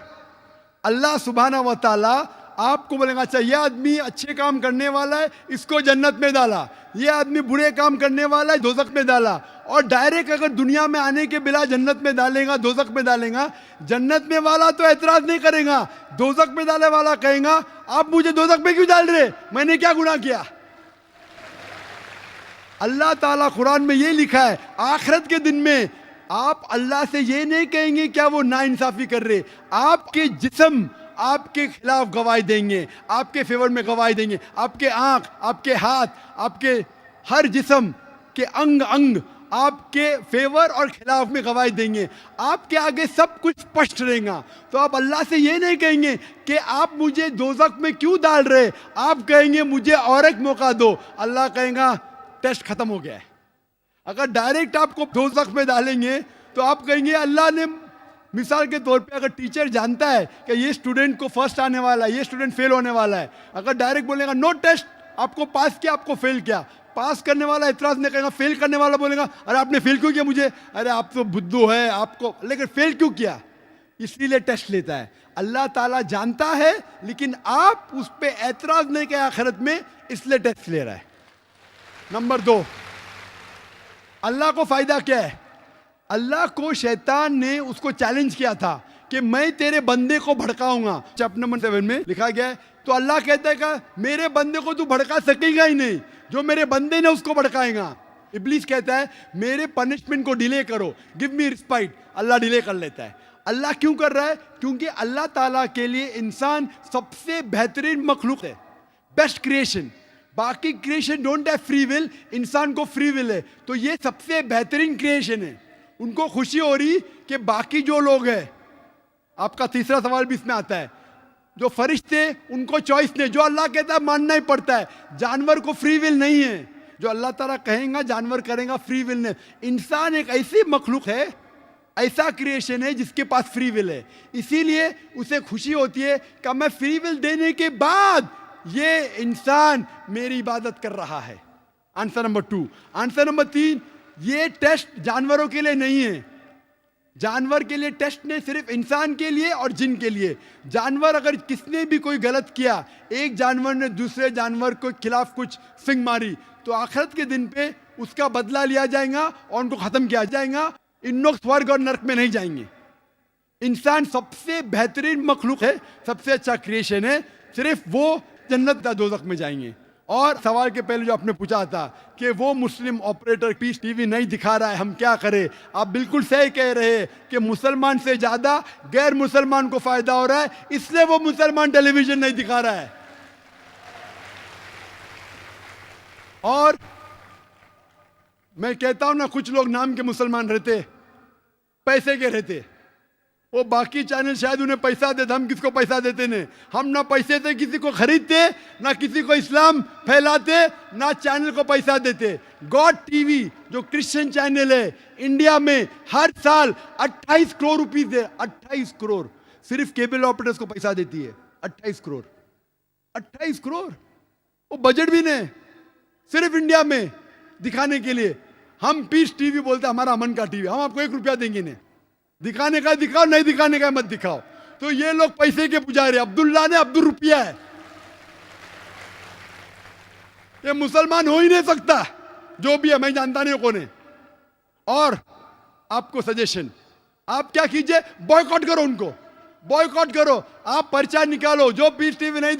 अल्लाह सुब्हाना व तआला आपको बोलेगा अच्छा ये आदमी अच्छे काम करने वाला है, इसको जन्नत में डाला, ये आदमी बुरे काम करने वाला है, दोजख में डाला, और डायरेक्ट अगर दुनिया में आने के बिना जन्नत में डालेगा, दोजख में डालेगा, जन्नत में वाला तो एतराज नहीं करेगा, दोजख में डाले वाला कहेगा आप मुझे दोजख में क्यों डाल रहे, मैंने क्या गुनाह किया। अल्लाह ताला कुरान में ये लिखा है, आखिरत के दिन में आप अल्लाह से ये नहीं कहेंगे क्या वो नाइंसाफी कर रहे, आपके जिस्म आपके खिलाफ गवाही देंगे, आपके फेवर में गवाही देंगे, आपके आंख, आपके हाथ, आपके हर जिस्म के अंग अंग आपके फेवर और खिलाफ में गवाही देंगे, आपके आगे सब कुछ स्पष्ट रहेगा। तो आप अल्लाह से ये नहीं कहेंगे कि आप मुझे दोजख में क्यों डाल रहे, आप कहेंगे मुझे और एक मौका दो। अल्लाह कहेगा टेस्ट खत्म हो गया है। अगर डायरेक्ट आपको दोजख में डालेंगे तो आप कहेंगे अल्लाह ने, मिसाल के तौर पे अगर टीचर जानता है कि ये स्टूडेंट को फर्स्ट आने वाला है, ये स्टूडेंट फेल होने वाला है, अगर डायरेक्ट बोलेगा नो टेस्ट, आपको पास किया, आपको फेल किया, पास करने वाला एतराज नहीं करेगा, फेल करने वाला बोलेगा अरे आपने फेल क्यों किया मुझे, अरे आप तो बुद्धू है आपको, लेकिन फेल क्यों किया, इसीलिए टेस्ट लेता है। अल्लाह ताला जानता है लेकिन आप उस पर एतराज नहीं किया आखिरत में, इसलिए टेस्ट ले रहा है। नंबर 2, अल्लाह को फायदा क्या है। अल्लाह को शैतान ने उसको चैलेंज किया था कि मैं तेरे बंदे को भड़काऊंगा, चैप्टर नंबर 7 में लिखा गया है। तो अल्लाह कहता है कि मेरे बंदे को तू भड़का सकेगा ही नहीं, जो मेरे बंदे ने उसको भड़काएगा। इब्लीस कहता है मेरे पनिशमेंट को डिले करो, गिव मी रिस्पाइट, अल्लाह डिले कर लेता है। अल्लाह क्यों कर रहा है, क्योंकि अल्लाह ताला के लिए इंसान सबसे बेहतरीन मखलूक है, बेस्ट क्रिएशन। बाकी creation don't have free will, इंसान को फ्री विल है, तो ये सबसे बेहतरीन क्रिएशन है। उनको खुशी हो रही कि बाकी जो लोग हैं, आपका तीसरा सवाल भी इसमें आता है, जो फरिश्ते उनको चॉइस नहीं, जो अल्लाह कहता है मानना ही पड़ता है। जानवर को फ्री विल नहीं है, जो अल्लाह ताला कहेगा जानवर करेगा, फ्री विल नहीं। इंसान एक ऐसी मखलूक है, ऐसा क्रिएशन है जिसके पास फ्री विल है, इसीलिए उसे खुशी होती है कि मैं फ्री विल देने के बाद ये इंसान मेरी इबादत कर रहा है। Answer number 2। आंसर नंबर 3, ये टेस्ट जानवरों के लिए नहीं है। जानवर के लिए टेस्ट नहीं, सिर्फ इंसान के लिए और जिन के लिए। जानवर अगर किसने भी कोई गलत किया, एक जानवर ने दूसरे जानवर के खिलाफ कुछ सिंग मारी, तो आखिरत के दिन पे उसका बदला लिया जाएगा और उनको खत्म किया जाएगा। इन लोग स्वर्ग और नरक में नहीं जाएंगे। इंसान सबसे बेहतरीन मखलूक है, सबसे अच्छा क्रिएशन है, सिर्फ वो जन्नत या दोजख में जाएंगे। और सवाल के पहले जो आपने पूछा था कि वो मुस्लिम ऑपरेटर पीस टीवी नहीं दिखा रहा है, हम क्या करें, आप बिल्कुल सही कह रहे हैं कि मुसलमान से ज्यादा गैर मुसलमान को फायदा हो रहा है, इसलिए वो मुसलमान टेलीविजन नहीं दिखा रहा है। और मैं कहता हूं ना, कुछ लोग नाम के मुसलमान रहते, पैसे के रहते, वो बाकी चैनल शायद उन्हें पैसा देते, हम किसको पैसा देते नहीं। हम ना पैसे से किसी को खरीदते, ना किसी को इस्लाम फैलाते, ना चैनल को पैसा देते। गॉड टीवी जो क्रिश्चियन चैनल है इंडिया में हर साल 28 करोड़ रुपीस है, 28 करोड़ सिर्फ केबल ऑपरेटर्स को पैसा देती है। 28 करोड़, 28 करोड़ वो बजट भी नहीं, सिर्फ इंडिया में दिखाने के लिए। हम पीस टीवी बोलते हैं हमारा अमन का टीवी, हम आपको 1 रुपया देंगे नहीं। दिखाने का दिखाओ, नहीं दिखाने का मत दिखाओ। तो ये लोग पैसे के पुजारी, अब्दुल्ला ने अब्दुल रुपया है। ये मुसलमान हो ही नहीं सकता, जो भी है, मैं जानता नहीं कौन है। और आपको सजेशन, आप क्या कीजिए, बॉयकॉट करो उनको, बॉयकॉट करो। आप पर्चा निकालो, जो पीस टीवी नहीं